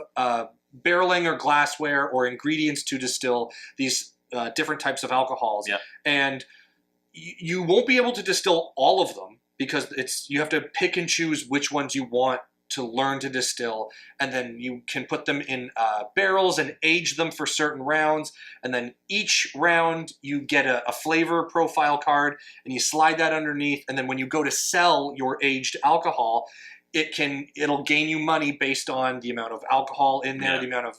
barreling or glassware or ingredients to distill these different types of alcohols. Yeah. And you won't be able to distill all of them because you have to pick and choose which ones you want to learn to distill, and then you can put them in barrels and age them for certain rounds, and then each round you get a flavor profile card and you slide that underneath, and then when you go to sell your aged alcohol, it'll gain you money based on the amount of alcohol in there, the amount of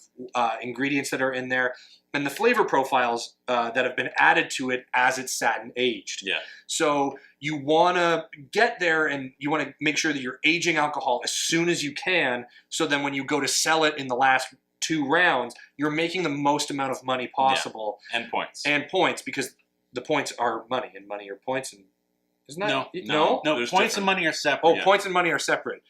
ingredients that are in there, and the flavor profiles that have been added to it as it's sat and aged. Yeah. So you want to get there and you want to make sure that you're aging alcohol as soon as you can, so then when you go to sell it in the last 2 rounds, you're making the most amount of money possible. Yeah. And points, because the points are money, and money are points, and isn't that? No. Points and money are separate. Oh, points and money are separate.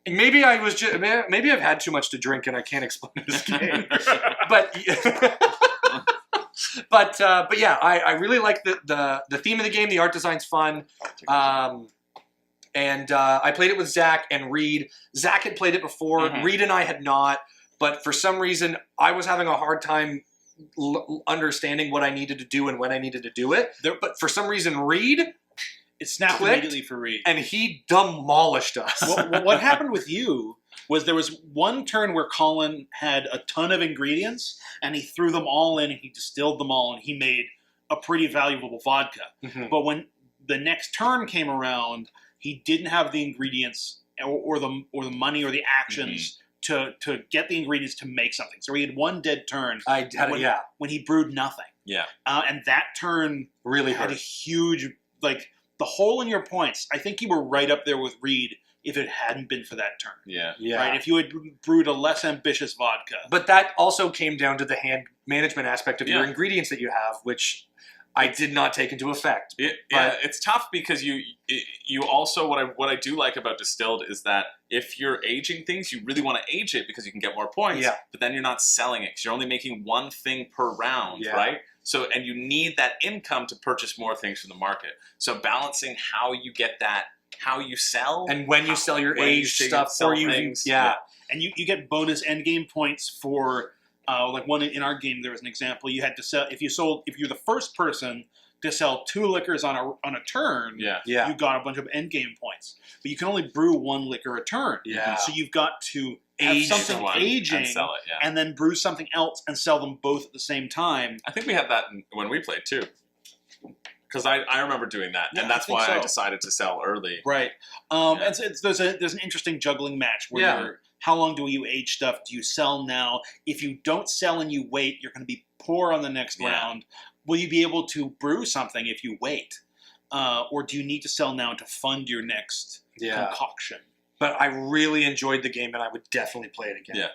Maybe I've had too much to drink and I can't explain this game. but But yeah, I really like the theme of the game. The art design's fun. And I played it with Zach and Reed. Zach had played it before. Reed and I had not. But for some reason, I was having a hard time understanding what I needed to do and when I needed to do it. But for some reason, Reed... It snapped immediately for Reed. And he demolished us. What happened with you was there was one turn where Colin had a ton of ingredients, and he threw them all in, and he distilled them all, and he made a pretty valuable vodka. But when the next turn came around, he didn't have the ingredients or the money or the actions to get the ingredients to make something. So he had one dead turn when he brewed nothing. Yeah. And that turn really had a huge, like, the hole in your points. I think you were right up there with Reed if it hadn't been for that turn. Yeah. Right? If you had brewed a less ambitious vodka. But that also came down to the hand management aspect of your ingredients that you have, which I did not take into effect. It's tough because you also, what I do like about Distilled is that if you're aging things, you really want to age it because you can get more points, but then you're not selling it because you're only making one thing per round, right? So, and you need that income to purchase more things from the market. So balancing how you get that, how you sell. And when you sell your aged stuff for you. Things. And you get bonus end game points for, like one in our game, there was an example. You had to sell, if you're the first person to sell 2 liquors on a turn, you got a bunch of end game points. But you can only brew 1 liquor a turn. So you've got to have something aging and sell it, and then brew something else and sell them both at the same time. I think we had that when we played too. Because I remember doing that, and that's why I decided to sell early. Right. And so there's an interesting juggling match where you're, how long do you age stuff? Do you sell now? If you don't sell and you wait, you're going to be poor on the next round. Will you be able to brew something if you wait? Or do you need to sell now to fund your next concoction? But I really enjoyed the game, and I would definitely play it again.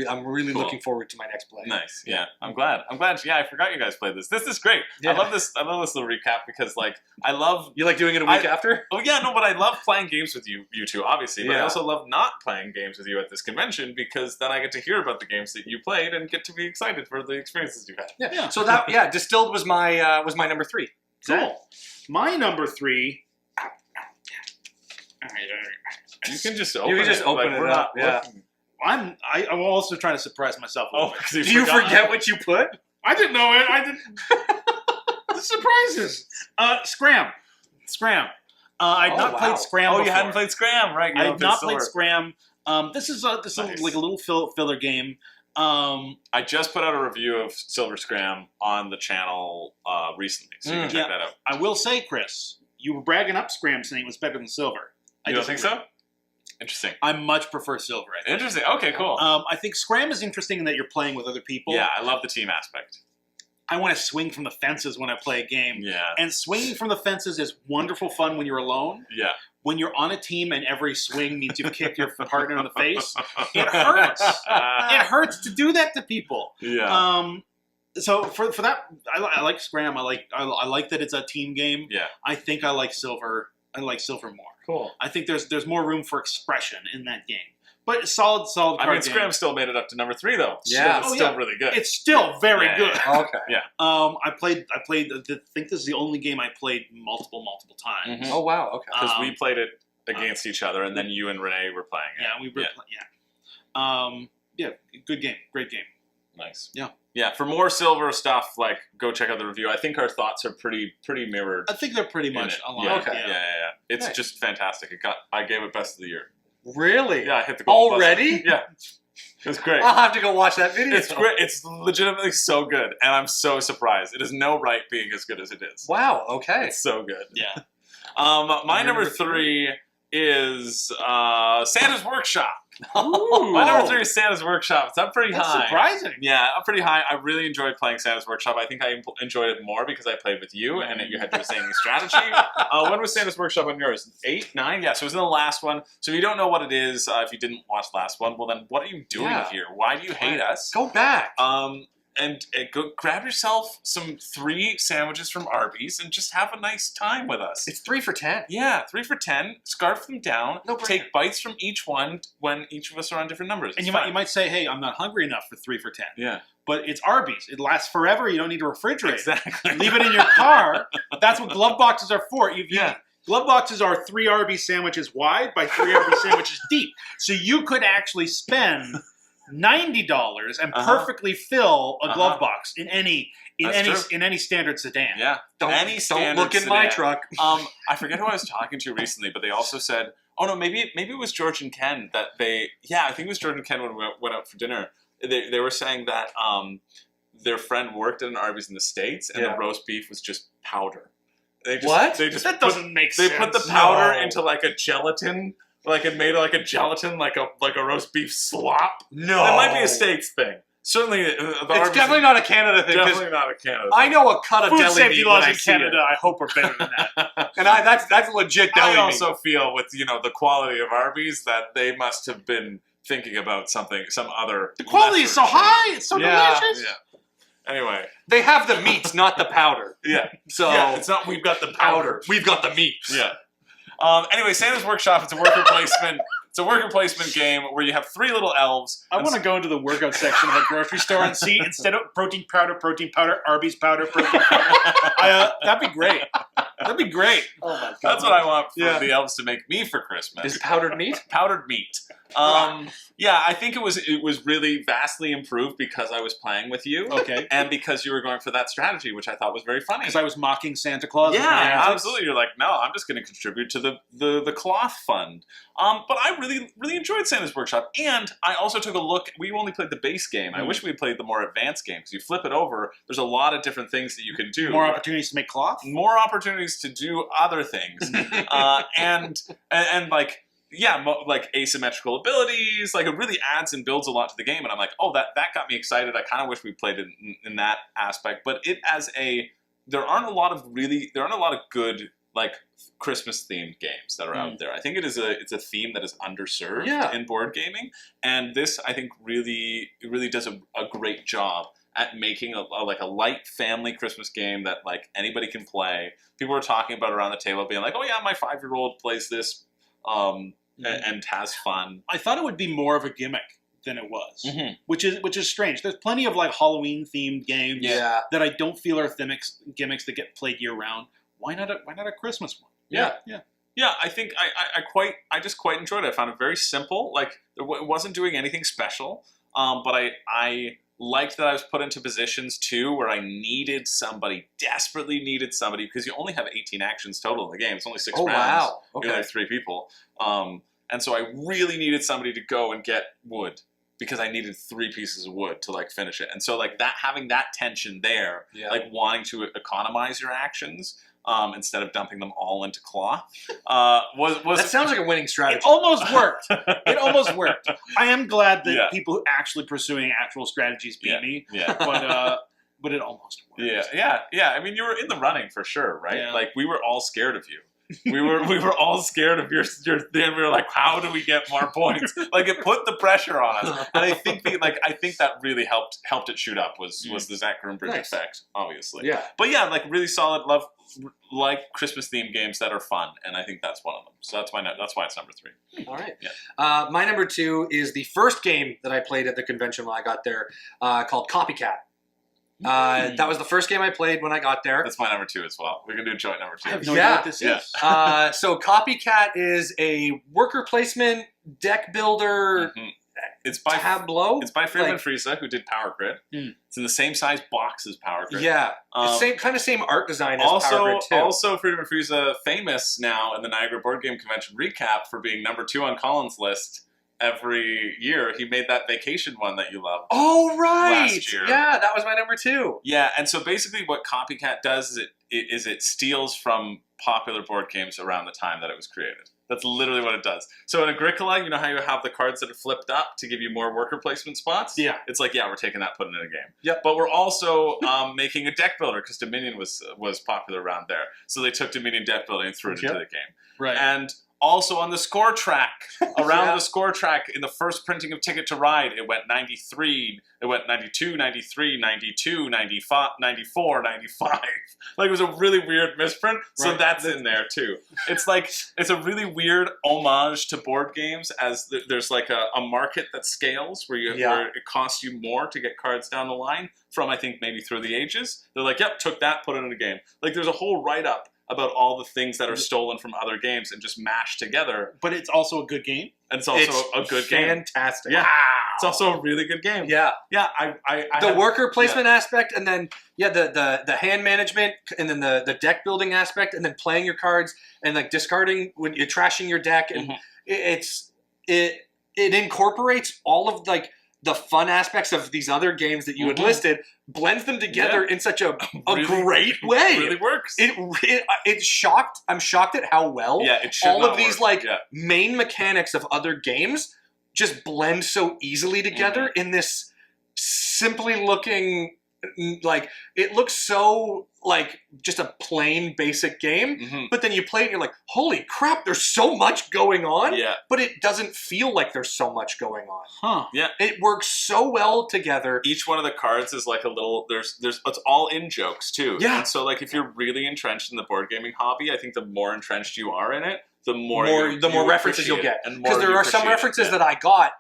I'm really looking forward to my next play. Nice. Yeah. I'm glad. Yeah, I forgot you guys played this. This is great. I love this little recap because, like, I love... You like doing it a week after? Oh, yeah, no, but I love playing games with you two, obviously. But I also love not playing games with you at this convention because then I get to hear about the games that you played and get to be excited for the experiences you had. So Distilled was my number 3. Cool. My number 3... You can just open it up. I'm also trying to surprise myself. Do you forget what you put? I didn't know it. I didn't. The surprises. Scram. I'd not played Scram before. You hadn't played Scram, right? I had not played Scram. This is like a little filler game. I just put out a review of Silver Scram on the channel recently, so you can check that out. I will say, Chris, you were bragging up Scram saying it was better than Silver. You don't think so? Interesting. I much prefer Silver. I think. Interesting. Okay, cool. I think Scram is interesting in that you're playing with other people. Yeah, I love the team aspect. I want to swing from the fences when I play a game. Yeah. And swinging from the fences is wonderful fun when you're alone. Yeah. When you're on a team and every swing means you've kicked your partner in the face, it hurts. It hurts to do that to people. Yeah. So for that, I like Scram. I like that it's a team game. Yeah. I think I like Silver. I like Silver more. Cool. I think there's more room for expression in that game. But solid card game. Scram still made it up to number 3 though. Yeah. It's still really good. It's still very good. Okay. Yeah. I played. I think this is the only game I played multiple times. Oh wow. Okay. Because we played it against each other, and then you and Renee were playing it. Yeah, we were. Good game. Great game. Nice. Yeah. Yeah, for more Silver stuff, like, go check out the review. I think our thoughts are pretty mirrored. I think they're pretty much aligned. Yeah, okay. Yeah. It's just fantastic. I gave it best of the year. Really? Yeah, I hit the gold already? Button. Yeah. It was great. I'll have to go watch that video. It's great. It's legitimately so good, and I'm so surprised. It has no right being as good as it is. Wow, okay. It's so good. Yeah. My number 3 is Santa's Workshop. Ooh. My number 3 is Santa's Workshop. It's up pretty high. That's surprising. Yeah, up pretty high. I really enjoyed playing Santa's Workshop. I think I enjoyed it more because I played with you and you had your singing strategy. When was Santa's Workshop on yours? 8, 9? Yeah, so it was in the last one. So if you don't know what it is, if you didn't watch the last one, well then what are you doing here? Why do you hate us? Go back. go grab yourself some 3 sandwiches from Arby's and just have a nice time with us. It's 3 for $10. Yeah, 3 for $10. Scarf them down. No, take bites from each one when each of us are on different numbers. And you might say, hey, I'm not hungry enough for 3 for $10. Yeah. But it's Arby's. It lasts forever. You don't need to refrigerate. Exactly. Leave it in your car. That's what glove boxes are for. Glove boxes are 3 Arby's sandwiches wide by 3 Arby's sandwiches deep. So you could actually spend $90 and perfectly fill a glove box in any standard sedan. Yeah. Don't look in my truck. I forget who I was talking to recently, but they also said, oh no, maybe it was George and Ken that I think it was George and Ken when we went out for dinner. They were saying that their friend worked at an Arby's in the States and the roast beef was just powder. That doesn't make sense. They put the powder into like a gelatin, like it made like a gelatin, like a roast beef slop. No, that might be a States thing. Certainly, it's definitely not a Canada thing. Definitely not a Canada thing. I know a cut of food deli safety meat laws when in I see Canada. it. I hope are better than that. And that's legit deli meat. I also feel with the quality of Arby's that they must have been thinking about some other. The quality is so high. It's so delicious. Yeah. Anyway, they have the meats, not the powder. Yeah. So it's not. We've got the powder. We've got the meats. Yeah. Anyway, Santa's Workshop. It's a worker placement. It's a worker placement game where you have 3 little elves. I want to go into the workout section of a grocery store and see, instead of protein powder, Arby's powder, protein powder. That'd be great. That'd be great. Oh my god. That's what I want for the elves to make me for Christmas. Is powdered meat? Powdered meat. Yeah, I think it was really vastly improved because I was playing with you. Okay. And because you were going for that strategy, which I thought was very funny. Because I was mocking Santa Claus. Yeah, absolutely. You're like, no, I'm just going to contribute to the cloth fund. But I really enjoyed Santa's Workshop, and I also took a look. We only played the base game. I wish we played the more advanced game because you flip it over. There's a lot of different things that you can do. More opportunities to make cloth. More opportunities to do other things, and like. Yeah, like asymmetrical abilities. Like it really adds and builds a lot to the game, and I'm like, oh, that got me excited. I kind of wish we played it in that aspect, but there aren't a lot of good like Christmas themed games that are out there. I think it's a theme that is underserved in board gaming, and this I think really does a great job at making a light family Christmas game that like anybody can play. People are talking about it around the table, being like, oh yeah, my 5-year-old plays this. And has fun. I thought it would be more of a gimmick than it was, which is strange. There's plenty of like Halloween themed games that I don't feel are gimmicks that get played year round. Why not a Christmas one? Yeah. I think I just quite enjoyed it. I found it very simple. Like it wasn't doing anything special, but I liked that I was put into positions too where I desperately needed somebody, because you only have 18 actions total in the game. It's only 6 rounds. Wow. Okay. You're like 3 people. And so I really needed somebody to go and get wood, because I needed 3 pieces of wood to like finish it. And so like that, having that tension there, like wanting to economize your actions instead of dumping them all into cloth, was that sounds like a winning strategy. It almost worked. I am glad that people actually pursuing actual strategies beat me. Yeah. But it almost worked. Yeah. I mean, you were in the running for sure, right? Yeah. Like we were all scared of you. We were all scared of your thing. We were like, how do we get more points? Like it put the pressure on us, and I think that really helped it shoot up was the Zach Groombridge effect, obviously. Yeah, but yeah, like really solid. Love like Christmas themed games that are fun, and I think that's one of them. So that's why it's number 3. All right. Yeah. My number 2 is the first game that I played at the convention when I got there, called Copycat. That was the first game I played when I got there. That's my number 2 as well. We can do a joint number 2. I have no idea what this is. So Copycat is a worker placement deck builder. It's by Tableau. It's by Friedman Friese, who did Power Grid. It's in the same size box as Power Grid. Yeah, same art design as Power Grid too. Also, Friedman Friese famous now in the Niagara Board Game Convention recap for being number 2 on Colin's list. Every year, he made that vacation one that you loved. Oh, right. Last year. Yeah, that was my number 2. Yeah, and so basically what Copycat does is it steals from popular board games around the time that it was created. That's literally what it does. So in Agricola, you know how you have the cards that are flipped up to give you more worker placement spots? Yeah. It's like, we're taking that, putting it in a game. Yep. But we're also making a deck builder, because Dominion was popular around there. So they took Dominion deck building and threw it into the game. Right. And Also on the score track, around the score track, in the first printing of Ticket to Ride, it went 93, it went 92, 93, 92, 95, 94, 95. Like, it was a really weird misprint, so that's in there too. It's like, it's a really weird homage to board games, as there's like a market that scales, where where it costs you more to get cards down the line from, I think, maybe Through the Ages. They're like, yep, took that, put it in a game. Like, there's a whole write-up about all the things that are stolen from other games and just mashed together. But it's also a good game. And it's also a good game. Fantastic. Yeah. Wow. It's also a really good game. Yeah. Yeah. The worker placement aspect, and then the hand management, and then the deck building aspect, and then playing your cards and like discarding when you're trashing your deck, and it incorporates all of like the fun aspects of these other games that you had listed, blends them together in such a really, great way. It really works. It's shocked. I'm shocked at how well all of these main mechanics of other games just blend so easily together in this simply looking, like, it looks so like just a plain basic game, but then you play it and you're like, holy crap, there's so much going on, but it doesn't feel like there's so much going on. It works so well together. Each one of the cards is like a little, there's it's all in jokes too. And so like, if you're really entrenched in the board gaming hobby, I think the more entrenched you are in it, the more references you'll get. Because there are some references that I got,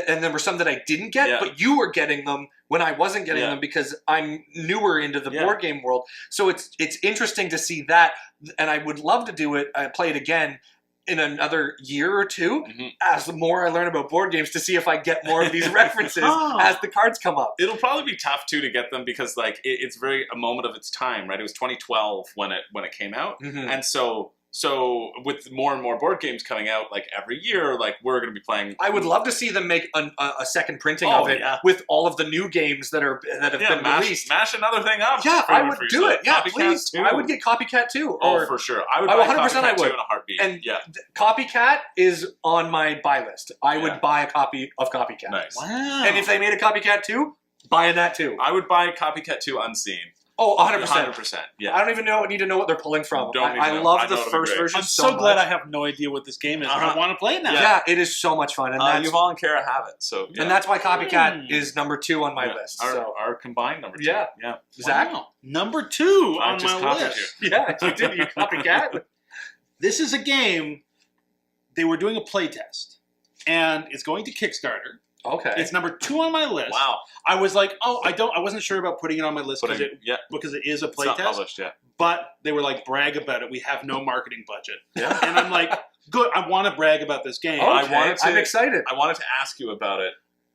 and there were some that I didn't get, but you were getting them when I wasn't getting them, because I'm newer into the board game world. So it's interesting to see that, and I would love to do it, play it again in another year or two, as the more I learn about board games, to see if I get more of these references as the cards come up. It'll probably be tough too to get them, because like it's very a moment of its time, right? It was 2012 when it came out, and so with more and more board games coming out, like every year, like we're going to be playing. I would love to see them make a second printing of it with all of the new games that have been released. Mash another thing up. Yeah, I would do it. Yeah, Copycat please. too. I would get Copycat too. Oh, for sure. I would buy 100%. Copycat 2 in a heartbeat. And Copycat is on my buy list. I would buy a copy of Copycat. Nice. Wow. And if they made a Copycat 2, buying that too. I would buy Copycat 2 unseen. Oh, 100%. 100%. Yeah. I don't even need to know what they're pulling from. I love the first version so much. Glad I have no idea what this game is. I want to play it now. Yeah, it is so much fun. And Yuval and Kara have it. So and that's why Copycat is number 2 on my list. Our combined number 2. Yeah. Zach? Wow. Number 2 on my list. Yeah, you did. You Copycat. This is a game. They were doing a playtest, and it's going to Kickstarter. Okay. It's number 2 on my list. Wow. I was like, I wasn't sure about putting it on my list because it is a playtest. It's not published yet. But they were like, brag about it. We have no marketing budget. Yeah. And I'm like, good. I want to brag about this game. Okay. I'm excited. I wanted to ask you about it,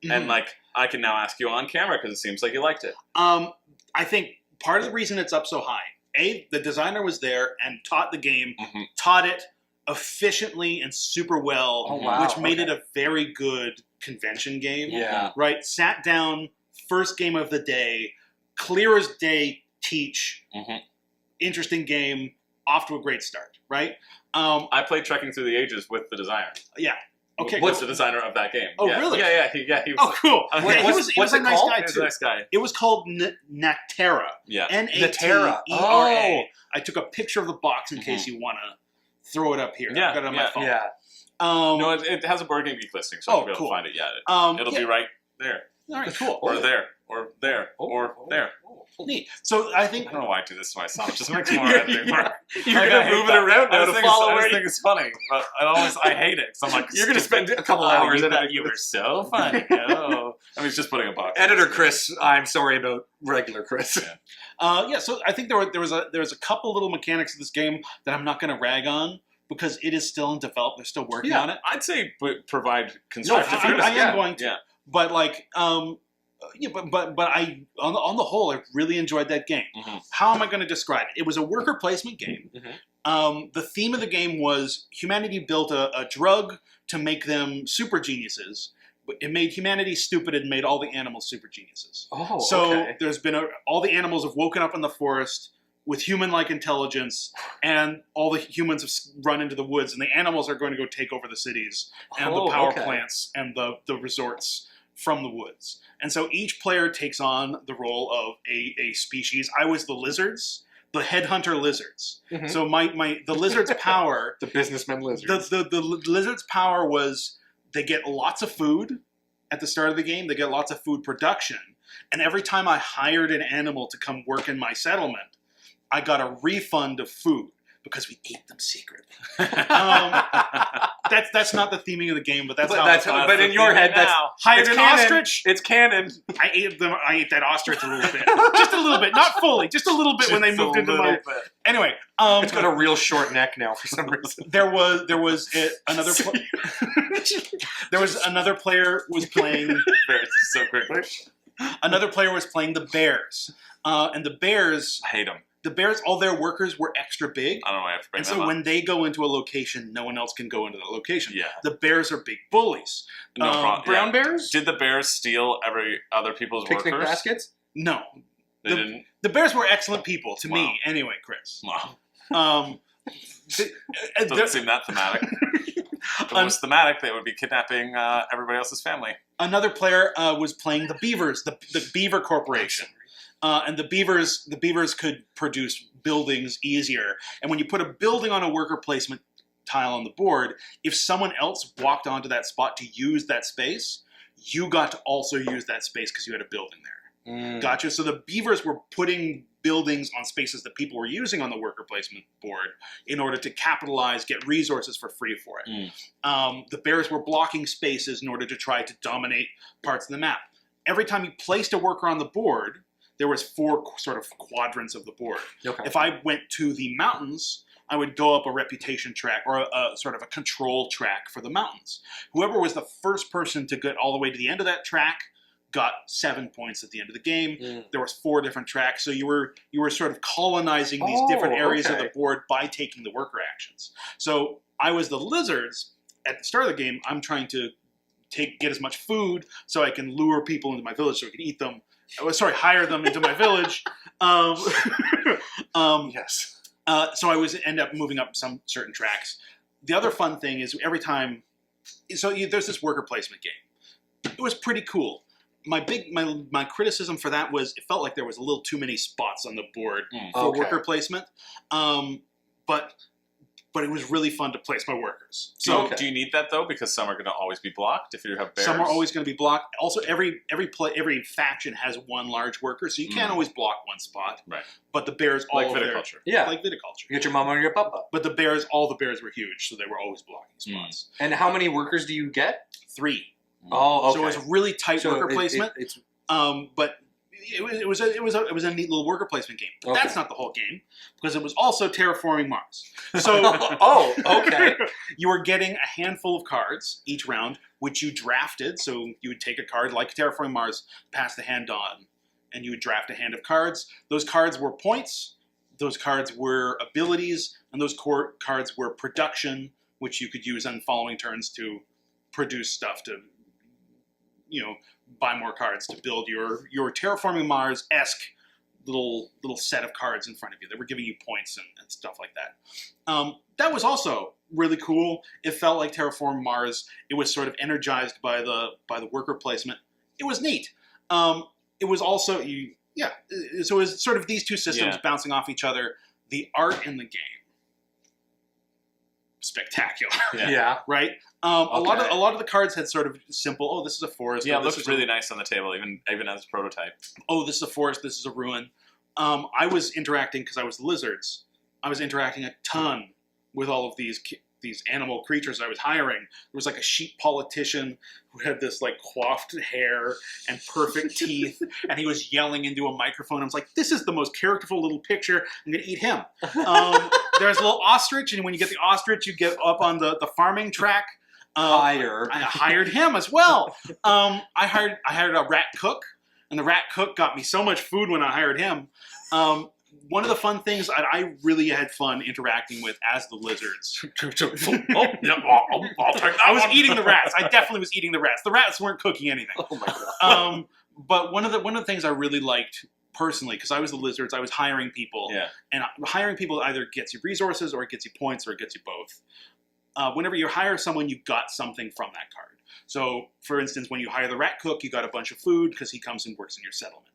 and like I can now ask you on camera because it seems like you liked it. I think part of the reason it's up so high, the designer was there and taught the game, taught it efficiently and super well, which made it a very good convention game. Yeah. Right? Sat down, first game of the day, clear as day, teach, interesting game, off to a great start, right? I played Trekking Through the Ages with the designer. Yeah. Okay. What's the designer of that game? Oh, really? Yeah. He was, oh, cool. He was a nice guy, too. He was a nice guy. It was called Natera. Yeah. Natera. Oh. I took a picture of the box in case you want to throw it up here. Yeah. I've got it on my phone. Yeah. No, it has a Board Game Geek listing, so I'll be able to find it yet. It'll be right there. All right, cool. Or there. Or there. Or there. Neat. So I think... I don't know why I do this to myself. It just makes more editing work. You're going to move it around now to follow where I think it's funny, but I hate it. So I'm like, you're going to spend a couple hours editing. You were so funny. Oh. I mean, it's just putting a box. Editor Chris, I'm sorry about regular Chris. So I think there was a couple little mechanics of this game that I'm not going to rag on, because it is still in development. They're still working on it. I'd say provide constructive feedback. I am going to. Yeah. But like, but I on the whole, I really enjoyed that game. How am I going to describe it? It was a worker placement game. The theme of the game was humanity built a drug to make them super geniuses. But it made humanity stupid and made all the animals super geniuses. There's been all the animals have woken up in the forest with human-like intelligence, and all the humans have run into the woods, and the animals are going to go take over the cities and the power plants and the resorts from the woods. And so each player takes on the role of a species. I was the lizards. the headhunter lizards. So the lizard's power, the businessman lizards. The lizard's power was they get lots of food at the start of the game. They get lots of food production, and every time I hired an animal to come work in my settlement, I got a refund of food because we ate them secretly. That's not the theming of the game, but that's how. But in your head, that's hired an ostrich. It's canon. I ate them. I ate that ostrich a little bit, just a little bit, not fully, just a little bit when they moved into my. Anyway, it's got a real short neck now for some reason. There was another. There was another player was playing so quickly. Another player was playing the bears, and the bears. I hate them. The bears, all their workers were extra big. I don't know why I have to bring them so up. when they go into a location, no one else can go into the location. Yeah. The bears are big bullies. No problem. Brown bears? Did the bears steal every other people's Picnic workers? baskets? No. They didn't? The bears were excellent people, to me, anyway, Chris. Wow. Doesn't seem that thematic. If it was thematic, they would be kidnapping everybody else's family. Another player was playing the beavers, the beaver corporation. And the beavers could produce buildings easier. And when you put a building on a worker placement tile on the board, if someone else walked onto that spot to use that space, you got to also use that space because you had a building there. Gotcha? So the beavers were putting buildings on spaces that people were using on the worker placement board in order to capitalize, get resources for free for it. The bears were blocking spaces in order to try to dominate parts of the map. Every time you placed a worker on the board, there was 4 sort of quadrants of the board. Okay. If I went to the mountains, I would go up a reputation track or a sort of a control track for the mountains. Whoever was the first person to get all the way to the end of that track got 7 points at the end of the game. There was 4 different tracks, so you were sort of colonizing these different areas of the board by taking the worker actions. So I was the lizards at the start of the game. I'm trying to get as much food so I can lure people into my village so I can eat them. Hire them into my village. Yes. So I end up moving up some certain tracks. The other fun thing is every time, there's this worker placement game. It was pretty cool. My criticism for that was it felt like there was a little too many spots on the board for worker placement. But it was really fun to place my workers. So do you need that though? Because some are going to always be blocked if you have bears. Some are always going to be blocked. Also, every faction has one large worker, so you can't always block one spot. Right. But the bears all like Viticulture. Like Viticulture. You get your mama or your papa. But all the bears were huge, so they were always blocking spots. And how many workers do you get? 3. Oh, okay. So it was really tight worker placement. But it was a neat little worker placement game. But that's not the whole game, because it was also terraforming Mars. So okay. You were getting a handful of cards each round, which you drafted. So you would take a card like terraforming Mars, pass the hand on, and you would draft a hand of cards. Those cards were points. Those cards were abilities, and those cards were production, which you could use on following turns to produce stuff to, buy more cards to build your terraforming Mars-esque little set of cards in front of you. They were giving you points and stuff like that. That was also really cool. It felt like terraform Mars. It was sort of energized by the worker placement. It was neat. It was also so it was sort of these two systems bouncing off each other. The art in the game, spectacular. Right. A lot of the cards had sort of simple. Oh, this is a forest. Yeah, it looks really nice on the table, even as a prototype. Oh, this is a forest. This is a ruin. I was interacting because I was the lizards. I was interacting a ton with all of these animal creatures I was hiring. There was like a sheep politician who had this like coiffed hair and perfect teeth, and he was yelling into a microphone. I was like, this is the most characterful little picture. I'm going to eat him. There's a little ostrich, and when you get the ostrich, you get up on the farming track. I hired him as well. I hired a rat cook, and the rat cook got me so much food when I hired him. One of the fun things that I really had fun interacting with as the lizards. I was eating the rats. I definitely was eating the rats. The rats weren't cooking anything. Oh my god. But one of the things I really liked personally, because I was the lizards, I was hiring people. Yeah. And hiring people either gets you resources or it gets you points or it gets you both. Whenever you hire someone, you got something from that card. So, for instance, when you hire the rat cook, you got a bunch of food because he comes and works in your settlement.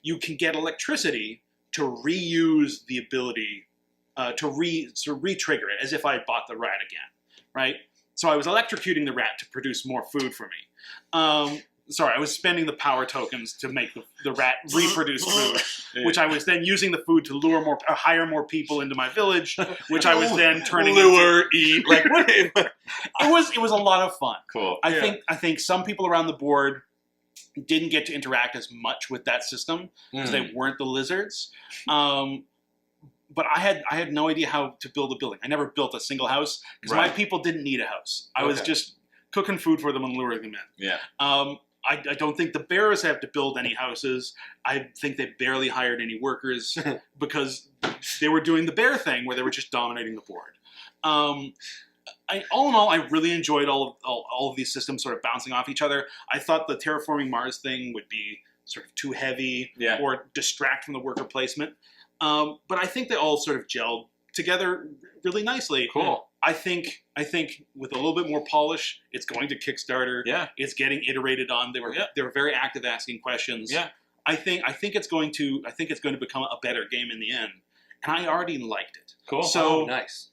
You can get electricity reuse the ability to re-trigger it as if I had bought the rat again, right? So I was electrocuting the rat to produce more food for me. Sorry, I was spending the power tokens to make the rat reproduce food, which I was then using the food to hire more people into my village, which I was then turning eat. Like it was a lot of fun. Cool. I think some people around the board didn't get to interact as much with that system because they weren't the lizards. But I had no idea how to build a building. I never built a single house because my people didn't need a house. I was just cooking food for them and luring them in. Yeah. I don't think the bearers have to build any houses. I think they barely hired any workers because they were doing the bear thing where they were just dominating the board. All in all, I really enjoyed all of these systems sort of bouncing off each other. I thought the terraforming Mars thing would be sort of too heavy or distract from the worker placement. But I think they all sort of gelled together really nicely. Cool. I think with a little bit more polish, it's going to Kickstarter. Yeah. It's getting iterated on. They were very active asking questions. Yeah. I think it's going to become a better game in the end. And I already liked it. Cool. So nice.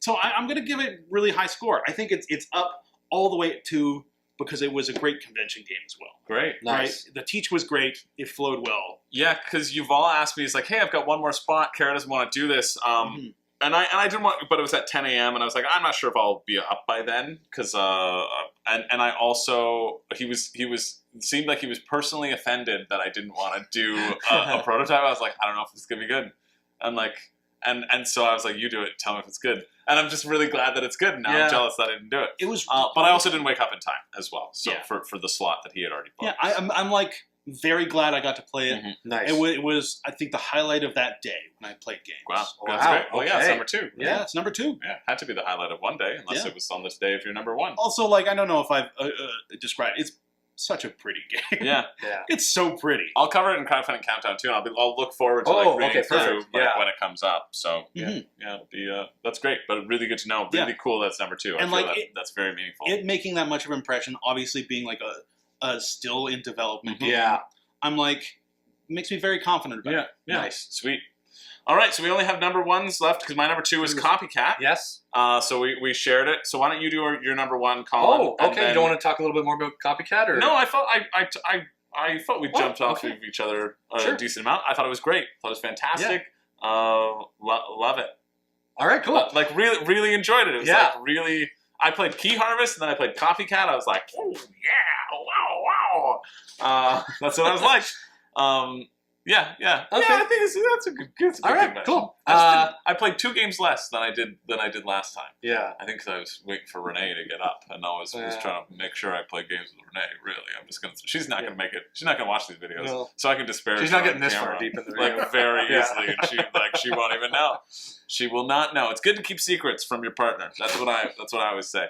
So I'm going to give it really high score. I think it's up all the way to because it was a great convention game as well. Great. Nice. Right? The teach was great. It flowed well. Yeah, because you've all asked me, it's like, hey, I've got one more spot. Kara doesn't want to do this. And I didn't want, but it was at 10 a.m. and I was like, I'm not sure if I'll be up by then, because and I also seemed like he was personally offended that I didn't want to do a prototype. I was like, I don't know if it's gonna be good. I'm like, and so I was like, you do it, tell me if it's good. And I'm just really glad that it's good. Now I'm jealous that I didn't do it. It was, but I also didn't wake up in time as well. So Yeah. for the slot that he had already booked. Yeah, I'm like very glad I got to play it. Nice. It was I think the highlight of that day when I played games. Wow, Wow, that's great. Well, yeah, it's okay. number 2. Yeah, it's number 2. Yeah, had to be the highlight of one day, unless Yeah. it was on this day of your number 1. Also, like I don't know if I've described it's such a pretty game. Yeah, Yeah. It's so pretty. I'll cover it in Crowdfunding Countdown too, and I'll look forward to like reading through perfect. when it comes up. So Mhm. yeah, it'll be that's great, but really good to know. Really cool. That's number 2. And I feel like that's very meaningful. It making that much of an impression, obviously being like a still in development game. Yeah. I'm like, it makes me very confident about it. Yeah, Nice. sweet. All right, so we only have number 1s left because my number 2 is Copycat. Yes. So we shared it. So why don't you do your number 1, Colin? Oh, okay. You don't want to talk a little bit more about Copycat, or No, I thought we jumped off okay. of each other a Sure. decent amount. I thought it was great. I thought it was fantastic. Love it. All right, cool. Like really enjoyed it. It was Yeah. like really. I played Key Harvest and then I played Copycat. I was like, oh yeah, wow. That's what I was like. Yeah. Okay. Yeah, I think that's a good All right, convention. cool. I played 2 games less than I did last time. Yeah. I think because I was waiting for Renee to get up, and I was trying to make sure I played games with Renee. Really, I'm just gonna. She's not gonna make it. She's not gonna watch these videos, No. so I can disparage. She's her not getting on this camera, far deep in the video. like very Yeah. easily, and she won't even know. She will not know. It's good to keep secrets from your partner. That's what I always say.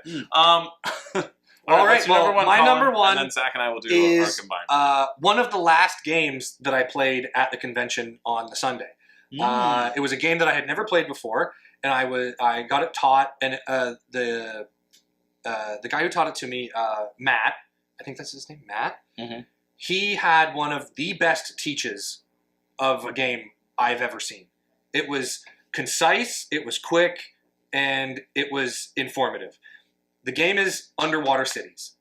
All right, what's your well, number 1, my Colin? number 1 and then Zach and I will do is our combined. one of the last games that I played at the convention on the Sunday. It was a game that I had never played before, and I got it taught, and the guy who taught it to me, Matt, I think that's his name, Matt. Mm-hmm. He had one of the best teaches of a game I've ever seen. It was concise, it was quick, and it was informative. The game is Underwater Cities.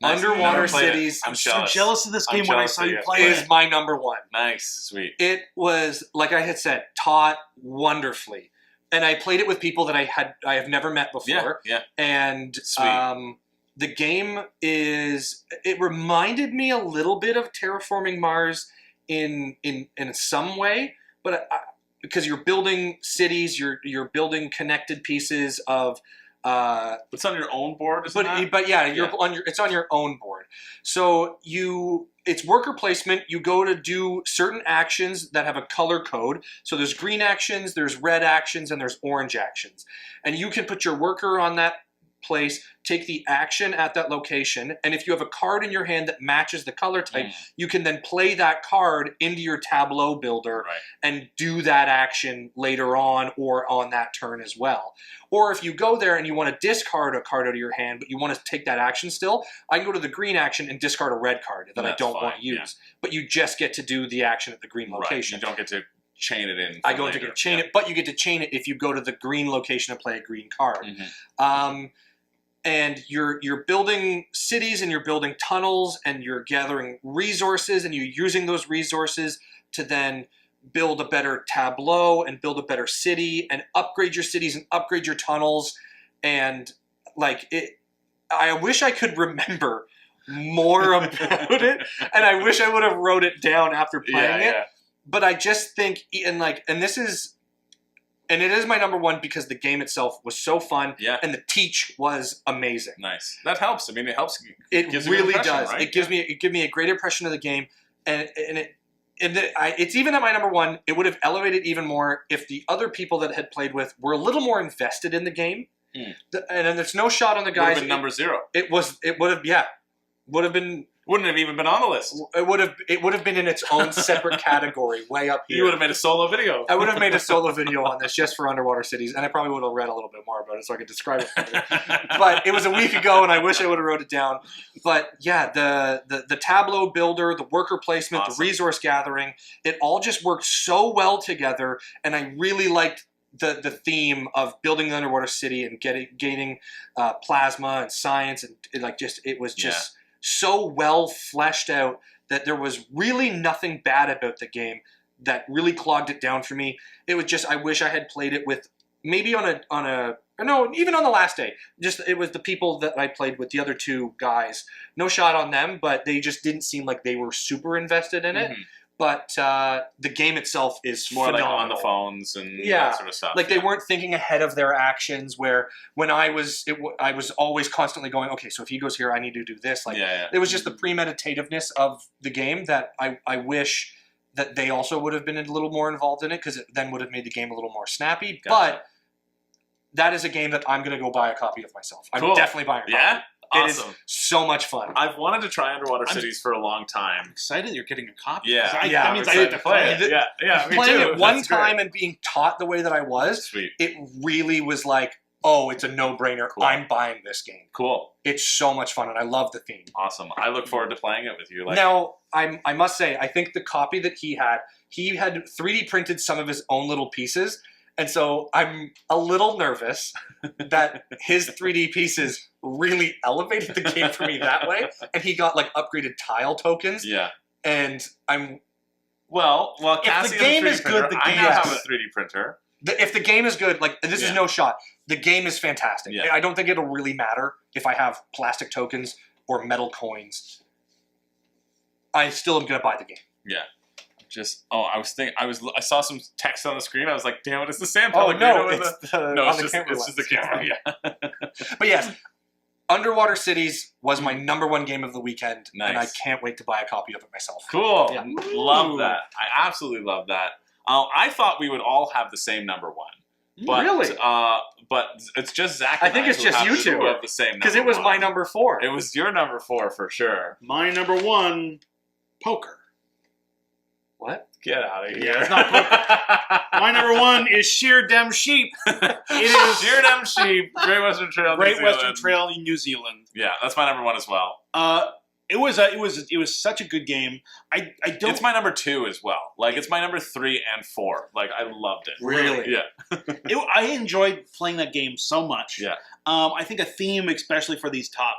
Nice. Underwater Never played it. Cities I'm so jealous. jealous of this I'm game when I jealous saw of you you. play is it. my number 1. Nice, sweet. It was, like I had said, taught wonderfully. And I played it with people that I have never met before. Yeah. And Sweet. the game it reminded me a little bit of Terraforming Mars in some way, but because you're building cities, you're building connected pieces of It's on your own board, isn't it? but yeah, it's on your own board. So it's worker placement. You go to do certain actions that have a color code. So there's green actions, there's red actions, and there's orange actions. And you can put your worker on that place, take the action at that location, and if you have a card in your hand that matches the color type, you can then play that card into your tableau builder and do that action later on or on that turn as well. Or if you go there and you want to discard a card out of your hand, but you want to take that action still, I can go to the green action and discard a red card that I don't want to use. But you just get to do the action at the green location. You don't get to chain it in. I don't get to chain it, but you get to chain it if you go to the green location and play a green card. And you're building cities and you're building tunnels and you're gathering resources and you're using those resources to then build a better tableau and build a better city and upgrade your cities and upgrade your tunnels. And like it, I wish I could remember more about it, and I wish I would have wrote it down after playing it. But I just think, and it is my number one because the game itself was so fun, and the teach was amazing. Nice. That helps. I mean, it helps. It really does. Right? It gives me a great impression of the game, and it's even at my number one. It would have elevated even more if the other people that had played with were a little more invested in the game. And there's no shot on the guys. Would have been number 0. It would have been. Wouldn't have even been on the list. It would have been in its own separate category, way up here. You would have made a solo video. I would have made a solo video on this just for underwater cities, and I probably would have read a little bit more about it so I could describe it better. But it was a week ago, and I wish I would have wrote it down. But yeah, the tableau builder, the worker placement, the resource gathering, it all just worked so well together, and I really liked the theme of building the underwater city and gaining plasma and science, and it was just so well fleshed out that there was really nothing bad about the game that really clogged it down for me. It was just, I wish I had played it with maybe even on the last day. Just, it was the people that I played with, the other 2 guys. No shot on them, but they just didn't seem like they were super invested in it. But the game itself is more phenomenal. like on the phones and that sort of stuff. Like they weren't thinking ahead of their actions. Where when I was always constantly going, okay, so if he goes here, I need to do this. Like it was just the premeditativeness of the game that I wish that they also would have been a little more involved in it, because it then would have made the game a little more snappy. Gotcha. But that is a game that I'm going to go buy a copy of myself. I'm definitely buying a copy. Yeah. Awesome. It is so much fun. I've wanted to try Underwater Cities for a long time. I'm excited you're getting a copy. Yeah. That means I get to play it. Yeah, me playing too. it one time and being taught the way that I was, it really was like, oh, it's a no-brainer. Cool. I'm buying this game. Cool. It's so much fun, and I love the theme. Awesome. I look forward to playing it with you. Now, I must say, I think the copy that he had 3D printed some of his own little pieces, and so I'm a little nervous that his 3D pieces really elevated the game for me that way, and he got like upgraded tile tokens. Yeah. And I'm... Well, Cassie, if the game is good, the game have a 3D printer. If the game is good, like, this is no shot. The game is fantastic. Yeah. I don't think it'll really matter if I have plastic tokens or metal coins. I still am going to buy the game. Yeah. I saw some text on the screen. I was like, damn it, it's the San Oh, Pellegrino. no, it's just the camera. Yeah. But yes, Underwater Cities was my number one game of the weekend, nice. And I can't wait to buy a copy of it myself. Cool. Yeah. Love that. I absolutely love that. I thought we would all have the same number one. But, really? But it's just Zach and I think it's just you two have the same number. Because it was my number 4. It was your number 4 for sure. My number 1, poker. What? Get out of here. Yeah, it's not poker. My number 1 is Sheer Dem Sheep. It is Sheer Dem Sheep, Great Western Trail, Great Western Trail in New Zealand. Yeah, that's my number 1 as well. It was such a good game. I don't. It's my number 2 as well. Like, it's my number 3 and 4. Like, I loved it. Really? Yeah. I enjoyed playing that game so much. Yeah. I think a theme, especially for these top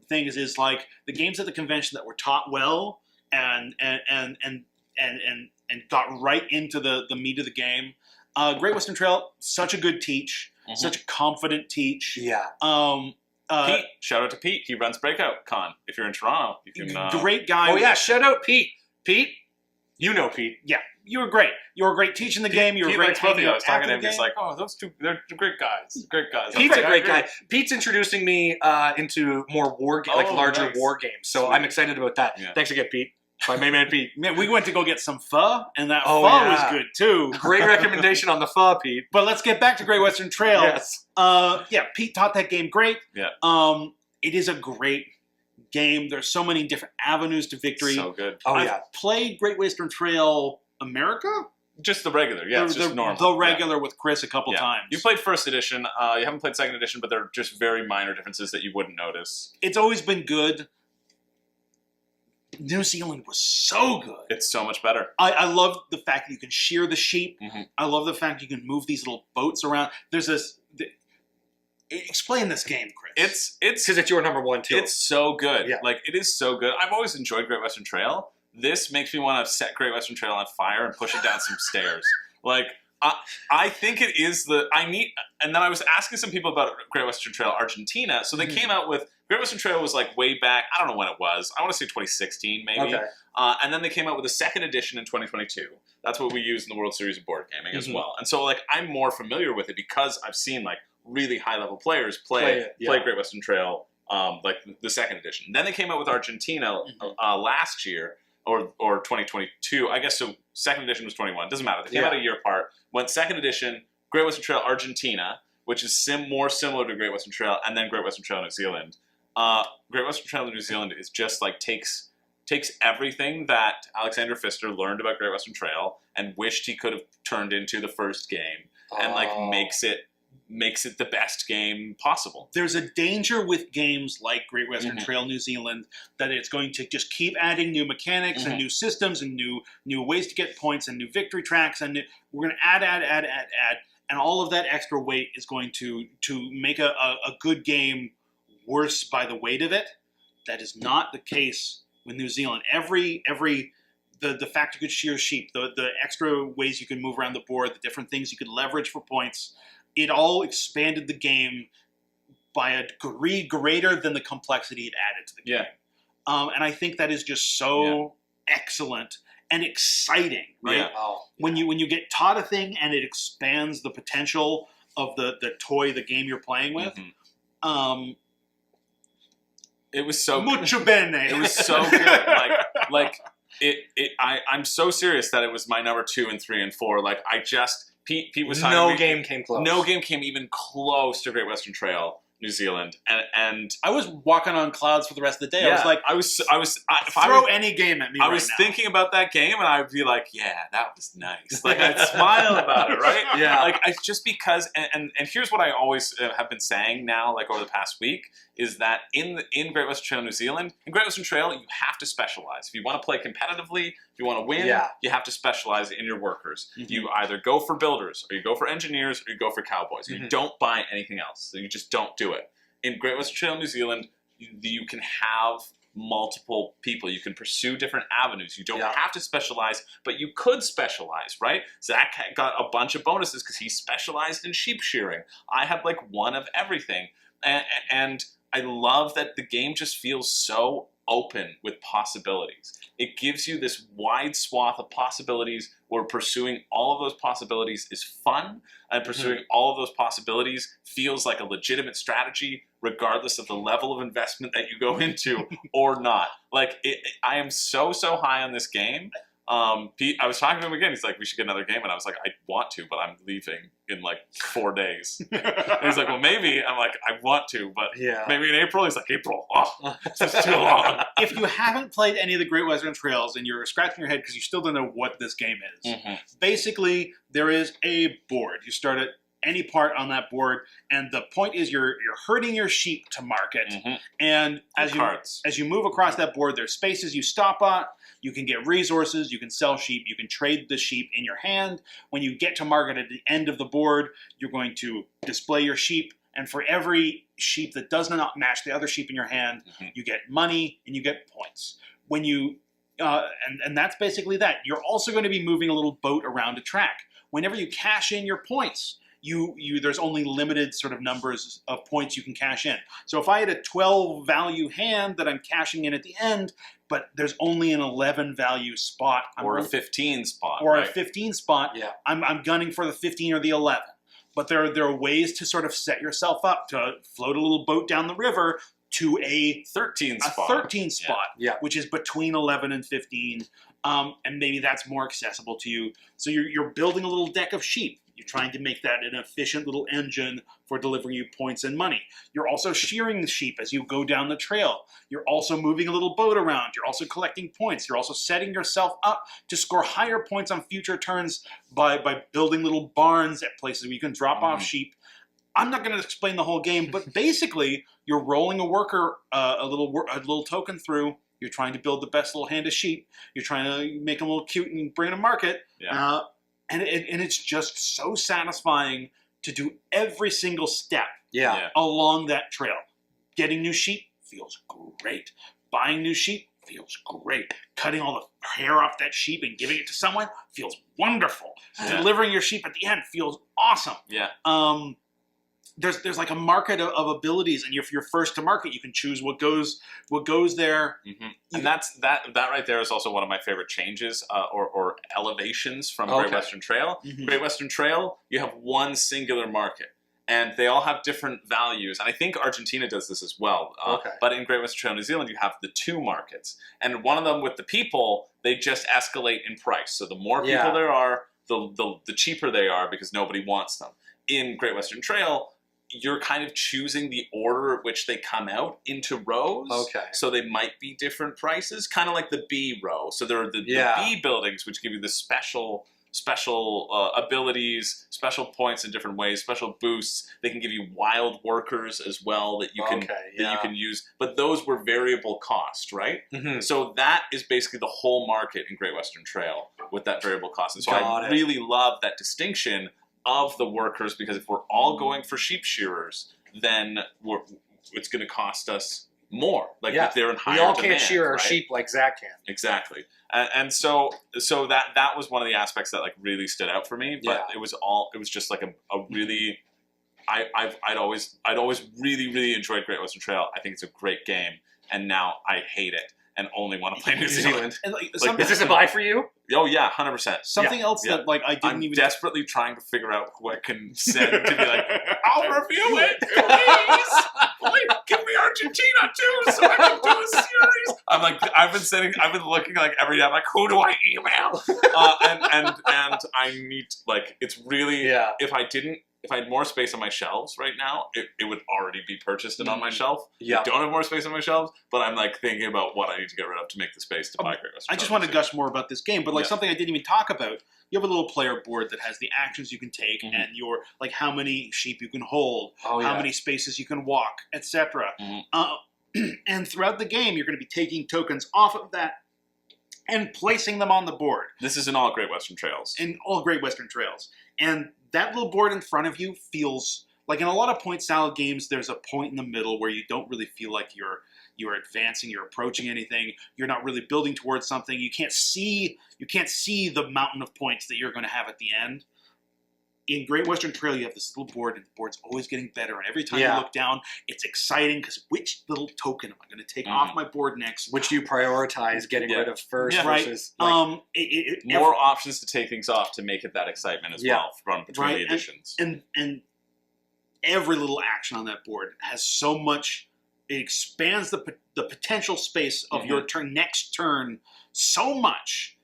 things, is like the games at the convention that were taught well and got right into the meat of the game. Great Western Trail, such a good teach, such a confident teach. Yeah. Pete, shout out to Pete. He runs Breakout Con. If you're in Toronto, you can. Great guy. Oh yeah, shout out Pete. Pete, you know Pete. Yeah, you were great. You were great teaching the game. You were great hanging out. I was talking to him. He's like, "Oh, those two, they're great guys. Great guys." Pete's a great guy. Pete's introducing me into more larger war games. So I'm excited about that. Yeah. Thanks again, Pete. By Main Man Pete. Man, we went to go get some pho, and that Oh, pho yeah. was good too. Great recommendation on the pho, Pete. But let's get back to Great Western Trail. Yes. Yeah, Pete taught that game great. Yeah. It is a great game. There's so many different avenues to victory. So good. Oh, I've yeah. played Great Western Trail America. Just the regular, yeah, it's just normal. The regular with Chris a couple times. You played first edition. You haven't played second edition, but they're just very minor differences that you wouldn't notice. It's always been good. New Zealand was so good. It's so much better. I love the fact that you can shear the sheep. Mm-hmm. I love the fact you can move these little boats around. There's this. Explain this game, Chris. It's Because it's your number one, too. It's so good. Yeah. Like, it is so good. I've always enjoyed Great Western Trail. This makes me want to set Great Western Trail on fire and push it down some stairs. Like, I think it is and then I was asking some people about Great Western Trail Argentina. So they came out with, Great Western Trail was like way back, I don't know when it was. I want to say 2016 maybe. Okay. And then they came out with a second edition in 2022. That's what we use in the World Series of Board Gaming as well. And so like I'm more familiar with it because I've seen like really high level players play Great Western Trail, like the second edition. Then they came out with Argentina last year. Or 2022, I guess. So second edition was 21. Doesn't matter. They came out a year apart. Went second edition, Great Western Trail Argentina, which is more similar to Great Western Trail, and then Great Western Trail New Zealand. Great Western Trail New Zealand is just like takes everything that Alexander Pfister learned about Great Western Trail and wished he could have turned into the first game, and like makes it the best game possible. There's a danger with games like Great Western Trail New Zealand that it's going to just keep adding new mechanics and new systems and new ways to get points and new victory tracks, and we're going to add, and all of that extra weight is going to make a good game worse by the weight of it. That is not the case with New Zealand. The fact you could shear sheep, the extra ways you can move around the board, the different things you could leverage for points, it all expanded the game by a degree greater than the complexity it added to the game. And I think that is just so excellent and exciting, right? Yeah. When you get taught a thing and it expands the potential of the toy, the game you're playing with. It was so mucho bene. It was so good. I'm so serious that it was my number 2 and 3 and 4. Like Pete was talking. No game came close. No game came even close to Great Western Trail New Zealand, and I was walking on clouds for the rest of the day. I was like, throw any game at me. I was thinking about that game, and I'd be like, yeah, that was nice. Like I'd smile about it, right? Yeah. Like just because, and here's what I always have been saying now, like over the past week, is that in Great Western Trail New Zealand, in Great Western Trail, you have to specialize. If you want to play competitively, if you want to win, you have to specialize in your workers. You either go for builders, or you go for engineers, or you go for cowboys. You don't buy anything else. So you just don't do it. In Great Western Trail New Zealand, you can have multiple people. You can pursue different avenues. You don't have to specialize, but you could specialize, right? Zach got a bunch of bonuses because he specialized in sheep shearing. I had like one of everything. And I love that the game just feels so open with possibilities. It gives you this wide swath of possibilities where pursuing all of those possibilities is fun, and pursuing all of those possibilities feels like a legitimate strategy regardless of the level of investment that you go into or not. Like, I am so high on this game. Pete, I was talking to him again. He's like, we should get another game. And I was like, I want to, but I'm leaving in like 4 days. And he's like, well, maybe. I'm like, I want to, but maybe in April. He's like, April. Oh, it's too long. If you haven't played any of the Great Western Trails and you're scratching your head because you still don't know what this game is, basically there is a board. You start at any part on that board, and the point is you're herding your sheep to market. And as you move across that board, there's spaces you stop at. You can get resources, you can sell sheep, you can trade the sheep in your hand. When you get to market at the end of the board, you're going to display your sheep, and for every sheep that does not match the other sheep in your hand, you get money and you get points. When you and that's basically that. You're also going to be moving a little boat around a track. Whenever you cash in your points, there's only limited sort of numbers of points you can cash in. So if I had a 12 value hand that I'm cashing in at the end, but there's only an 11 value spot. Or a 15 spot. Or a 15 spot. I'm gunning for the 15 or the 11. But there are ways to sort of set yourself up to float a little boat down the river to a 13 spot. 13 spot, Yeah. which is between 11 and 15, and maybe that's more accessible to you. So you're building a little deck of sheep. You're trying to make that an efficient little engine for delivering you points and money. You're also shearing the sheep as you go down the trail. You're also moving a little boat around. You're also collecting points. You're also setting yourself up to score higher points on future turns by building little barns at places where you can drop off sheep. I'm not going to explain the whole game, but basically, you're rolling a worker, a little token through. You're trying to build the best little hand of sheep. You're trying to make them a little cute and bring them to market. Yeah. And it's just so satisfying to do every single step along that trail. Getting new sheep feels great. Buying new sheep feels great. Cutting all the hair off that sheep and giving it to someone feels wonderful. Yeah. Delivering your sheep at the end feels awesome. Yeah. There's like a market of abilities, and if you're first to market, you can choose what goes there. Mm-hmm. And that right there is also one of my favorite changes or elevations from Great Western Trail. Mm-hmm. Great Western Trail, you have one singular market, and they all have different values. And I think Argentina does this as well. But in Great Western Trail New Zealand, you have the two markets, and one of them with the people, they just escalate in price. So the more people there are, the cheaper they are because nobody wants them. In Great Western Trail, you're kind of choosing the order at which they come out into rows. So they might be different prices, kind of like the B row. So there are the B buildings, which give you the special abilities, special points in different ways, special boosts. They can give you wild workers as well that you can you can use. But those were variable cost, right? Mm-hmm. So that is basically the whole market in Great Western Trail with that variable cost. And so I really love that distinction of the workers, because if we're all going for sheep shearers, then it's going to cost us more. Like if they're in higher demand. We all can't shear our sheep like Zach can. Exactly. And so that was one of the aspects that like really stood out for me. But it was just like a really I'd always really enjoyed Great Western Trail. I think it's a great game, and now I hate it and only want to play New Zealand. And is this a buy for you? Oh yeah, 100%. Something else that like I didn't I'm even desperately trying to figure out who I can send to be like, I'll review it, please give me Argentina too, so I can do a series. I've been looking like every day. I'm like, who do I email? And I need it's really if I had more space on my shelves right now, it would already be purchased and on my shelf. I don't have more space on my shelves, but I'm like thinking about what I need to get rid of to make the space to buy Great Western. I just want to gush more about this game, but something I didn't even talk about. You have a little player board that has the actions you can take and your like how many sheep you can hold, how many spaces you can walk, etc. And throughout the game, you're going to be taking tokens off of that and placing them on the board. This is in all Great Western Trails. In all Great Western Trails. And that little board in front of you feels like in a lot of point salad games, there's a point in the middle where you don't really feel like you're advancing, you're approaching anything, you're not really building towards something. You can't see the mountain of points that you're going to have at the end. In Great Western Trail, you have this little board, and the board's always getting better. And every time you look down, it's exciting because which little token am I going to take off my board next? Which do you prioritize getting rid of first versus more options to take things off to make it that excitement as well from between the editions. And every little action on that board has so much. It expands the potential space of your next turn so much.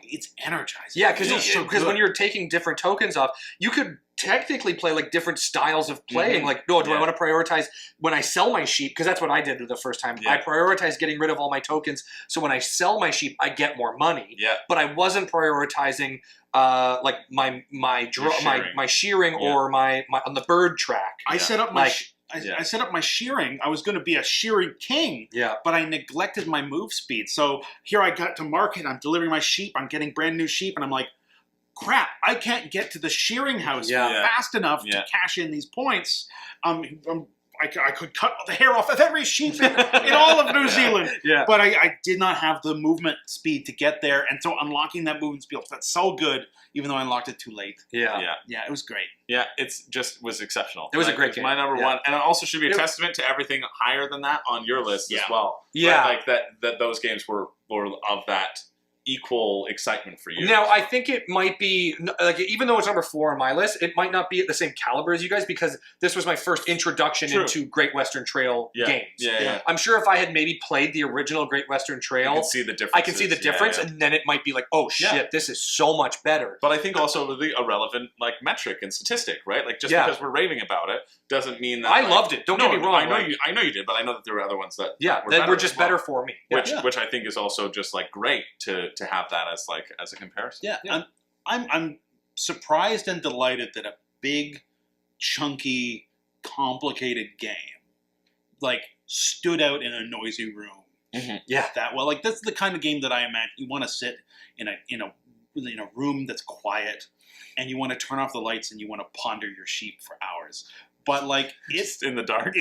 It's energizing. Yeah, because when you're taking different tokens off, you could technically play like different styles of playing. Like, do I want to prioritize when I sell my sheep? Because that's what I did the first time. I prioritized getting rid of all my tokens, so when I sell my sheep, I get more money. Yeah. But I wasn't prioritizing like my shearing or my on the bird track. I set up my. I set up my shearing. I was going to be a shearing king, but I neglected my move speed. So here I got to market. I'm delivering my sheep. I'm getting brand new sheep. And I'm like, crap, I can't get to the shearing house fast enough to cash in these points. I could cut the hair off of every sheep in all of New Zealand. But I did not have the movement speed to get there. And so unlocking that movement speed, that's so good, even though I unlocked it too late. Yeah, it was great. Yeah, it's just was exceptional. It was a great game. My number one. And it also should be a testament to everything higher than that on your list as well. Yeah. Like that those games were of that equal excitement for you. Now, I think it might be, like, even though it's number 4 on my list, it might not be at the same caliber as you guys because this was my first introduction into Great Western Trail games. Yeah. I'm sure if I had maybe played the original Great Western Trail, I can see the difference, and then it might be like, oh shit, this is so much better. But I think also a relevant like metric and statistic, right? Like just because we're raving about it doesn't mean that I loved it. Don't get me wrong. I know you did, but I know that there were other ones that were just better for me. Which I think is also just like great to have that as a comparison. Yeah. I'm surprised and delighted that a big, chunky, complicated game like stood out in a noisy room. Mm-hmm. Yeah, that well. Like that's the kind of game that I imagine you want to sit in a room that's quiet, and you want to turn off the lights and you want to ponder your sheep for hours. But like it's in the dark.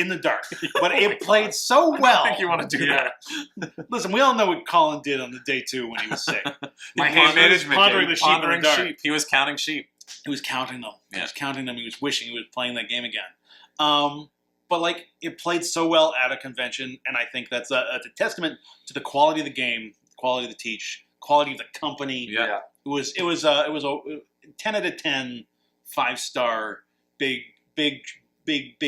But it played so well. I think you want to do that. Listen, we all know what Colin did on the day 2 when he was sick. My hand management. Pondering the sheep in the dark. He was counting sheep. He was counting them. Yeah. He was counting them. He was wishing he was playing that game again. But like it played so well at a convention, and I think that's a testament to the quality of the game, quality of the teach, quality of the company. Yeah. It was a 10 out of 10, 5-star, big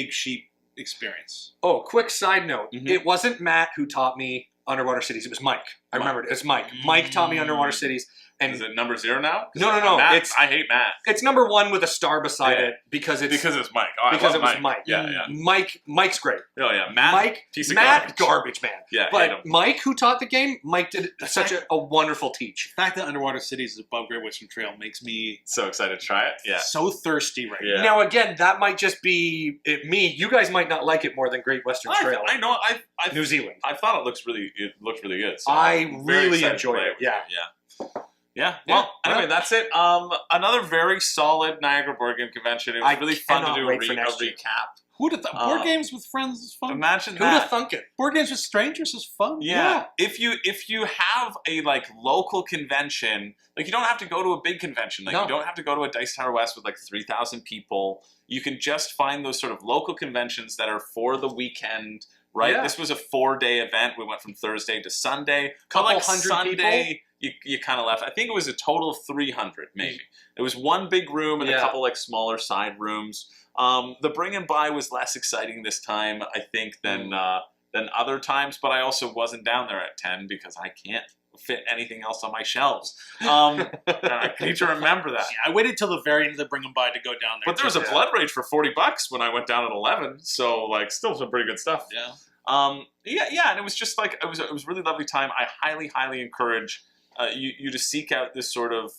sheep experience. Oh, quick side note. Mm-hmm. It wasn't Matt who taught me Underwater Cities. It was Mike. I remembered it. It's Mike. Mike taught me Underwater Cities. And is it number 0 now? No. Matt, I hate Matt. It's number 1 with a star beside it because it's Mike. Because it was Mike. Yeah. Mike's great. Oh yeah, Matt. Matt, garbage man. Yeah, but Mike, who taught the game, Mike did such a wonderful teach. The fact that Underwater Cities is above Great Western Trail makes me so excited to try it. Yeah, so thirsty right now. Now again, that might just be me. You guys might not like it more than Great Western Trail. I know. New Zealand. I thought it looked really good. So I really enjoyed it. Yeah. Well, anyway, that's it. Another very solid Niagara Board Game Convention. It was really fun to do a recap. Who'd have thought? Board games with friends is fun. Imagine Who'd have thunk it? Board games with strangers is fun. Yeah. If you have a like local convention, like you don't have to go to a big convention. Like you don't have to go to a Dice Tower West with like 3,000 people. You can just find those sort of local conventions that are for the weekend. Right. Yeah. This was a 4-day event. We went from Thursday to Sunday. Couple hundred people. You kind of left. I think it was a total of 300, maybe. It was one big room and a couple like smaller side rooms. The bring and buy was less exciting this time, I think, than other times. But I also wasn't down there at 10 because I can't fit anything else on my shelves. I need to remember that. Yeah, I waited till the very end of the bring and buy to go down there. But there was a Blood Rage for $40 when I went down at 11. So like, still some pretty good stuff. Yeah. And it was just like it was a really lovely time. I highly encourage you to seek out this sort of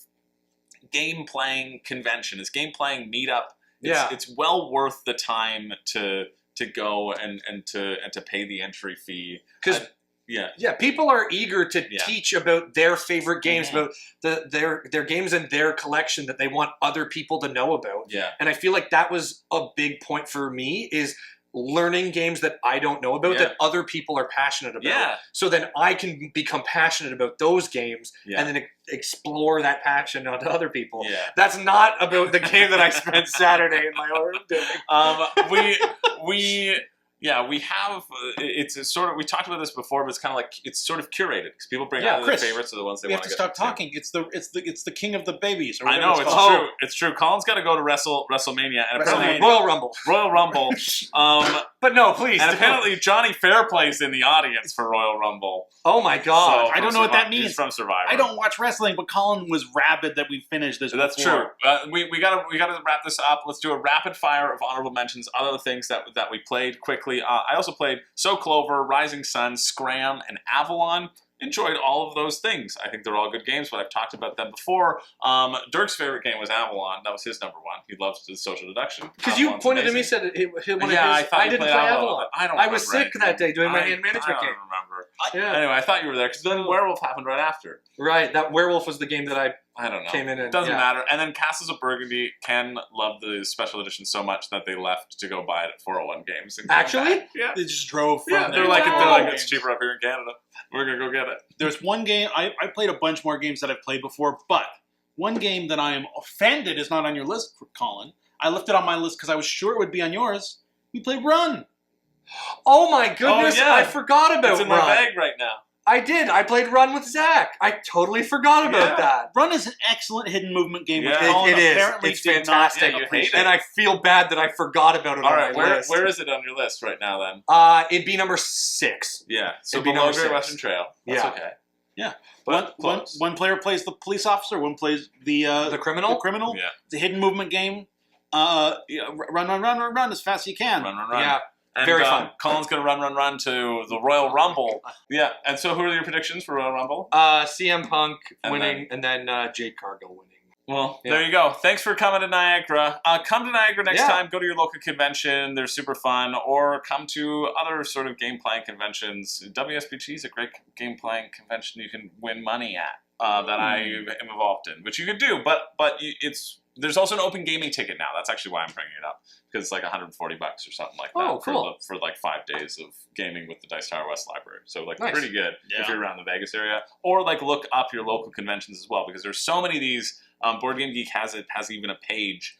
game playing convention, this game playing meetup. It's well worth the time to go and to pay the entry fee because. People are eager to teach about their favorite games, about their games in their collection that they want other people to know about. Yeah. And I feel like that was a big point for me is learning games that I don't know about that other people are passionate about. Yeah. So then I can become passionate about those games and then explore that passion onto other people. Yeah. That's not about the game that I spent Saturday in my own doing. We have. It's a sort of. We talked about this before, but it's kind of like it's sort of curated because people bring out their favorites or the ones they want to get. We have to stop talking. It's the king of the babies. I know it's true. It's true. Colin's got to go to WrestleMania and apparently Royal Rumble. But no, please. And apparently Johnny Fairplay's in the audience for Royal Rumble. Oh my God! So I don't know what that means. He's from Survivor. I don't watch wrestling, but Colin was rabid that we finished this. That's true. We gotta wrap this up. Let's do a rapid fire of honorable mentions. Other things that we played quickly. I also played So Clover, Rising Sun, Scram, and Avalon. Enjoyed all of those things. I think they're all good games, but I've talked about them before. Dirk's favorite game was Avalon. That was his number 1. He loves the social deduction. Because you pointed to me and said one of his. I didn't play Avalon. I was sick that day doing my hand management game. I don't remember. Anyway, I thought you were there because then Werewolf happened right after. Right, that Werewolf was the game that I don't know. Came in and doesn't matter. And then Castles of Burgundy. Ken loved the special edition so much that they left to go buy it at 401 Games. Actually? Yeah. They just drove from there. They're like it's cheaper up here in Canada. We're gonna go get it. There's one game I played a bunch more games that I've played before, but one game that I am offended is not on your list, Colin. I left it on my list because I was sure it would be on yours. You played Run. Oh my goodness! I forgot about It's in my bag right now. I did. I played Run with Zach. I totally forgot about that. Run is an excellent hidden movement game. Yeah. Which Colin It is. apparently It's did fantastic. Not Yeah, you hate it. And I feel bad that I forgot about it All on right, my list. where is it on your list right now then? It'd be number 6. Yeah, so It'd be below number Great 6. Western Trail. That's Yeah. okay. Yeah. But One player plays the police officer, one plays the criminal? The criminal. Yeah. It's a hidden movement game. Run as fast as you can. Run. Yeah. And, Very fun. Colin's going to run to the Royal Rumble. Yeah, and so who are your predictions for Royal Rumble? CM Punk And winning, and then Jade Cargill winning. Well, Yeah. there you go. Thanks for coming to Niagara. Come to Niagara next Yeah. time. Go to your local convention. They're super fun. Or come to other sort of game playing conventions. WSBG is a great game playing convention you can win money at that I am involved in, which you could do. But there's also an open gaming ticket now. That's actually why I'm bringing it up, because it's like $140 or something like that Oh, cool. for like 5 days of gaming with the Dice Tower West Library. So like Nice. pretty good if Yeah. you're around the Vegas area, or like look up your local conventions as well, because there's so many of these. Board Game Geek has even a page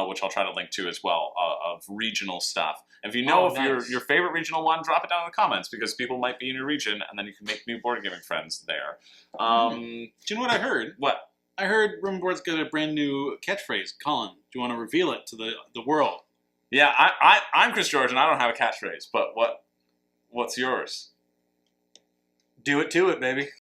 which I'll try to link to as well of regional stuff. And if you know nice. your favorite regional one, drop it down in the comments, because people might be in your region, and then you can make new board gaming friends there. Do you know what I heard? What? I heard Room Board's got a brand new catchphrase. Colin, do you want to reveal it to the world? Yeah, I'm Chris George, and I don't have a catchphrase, but what's yours? Do it to it, baby.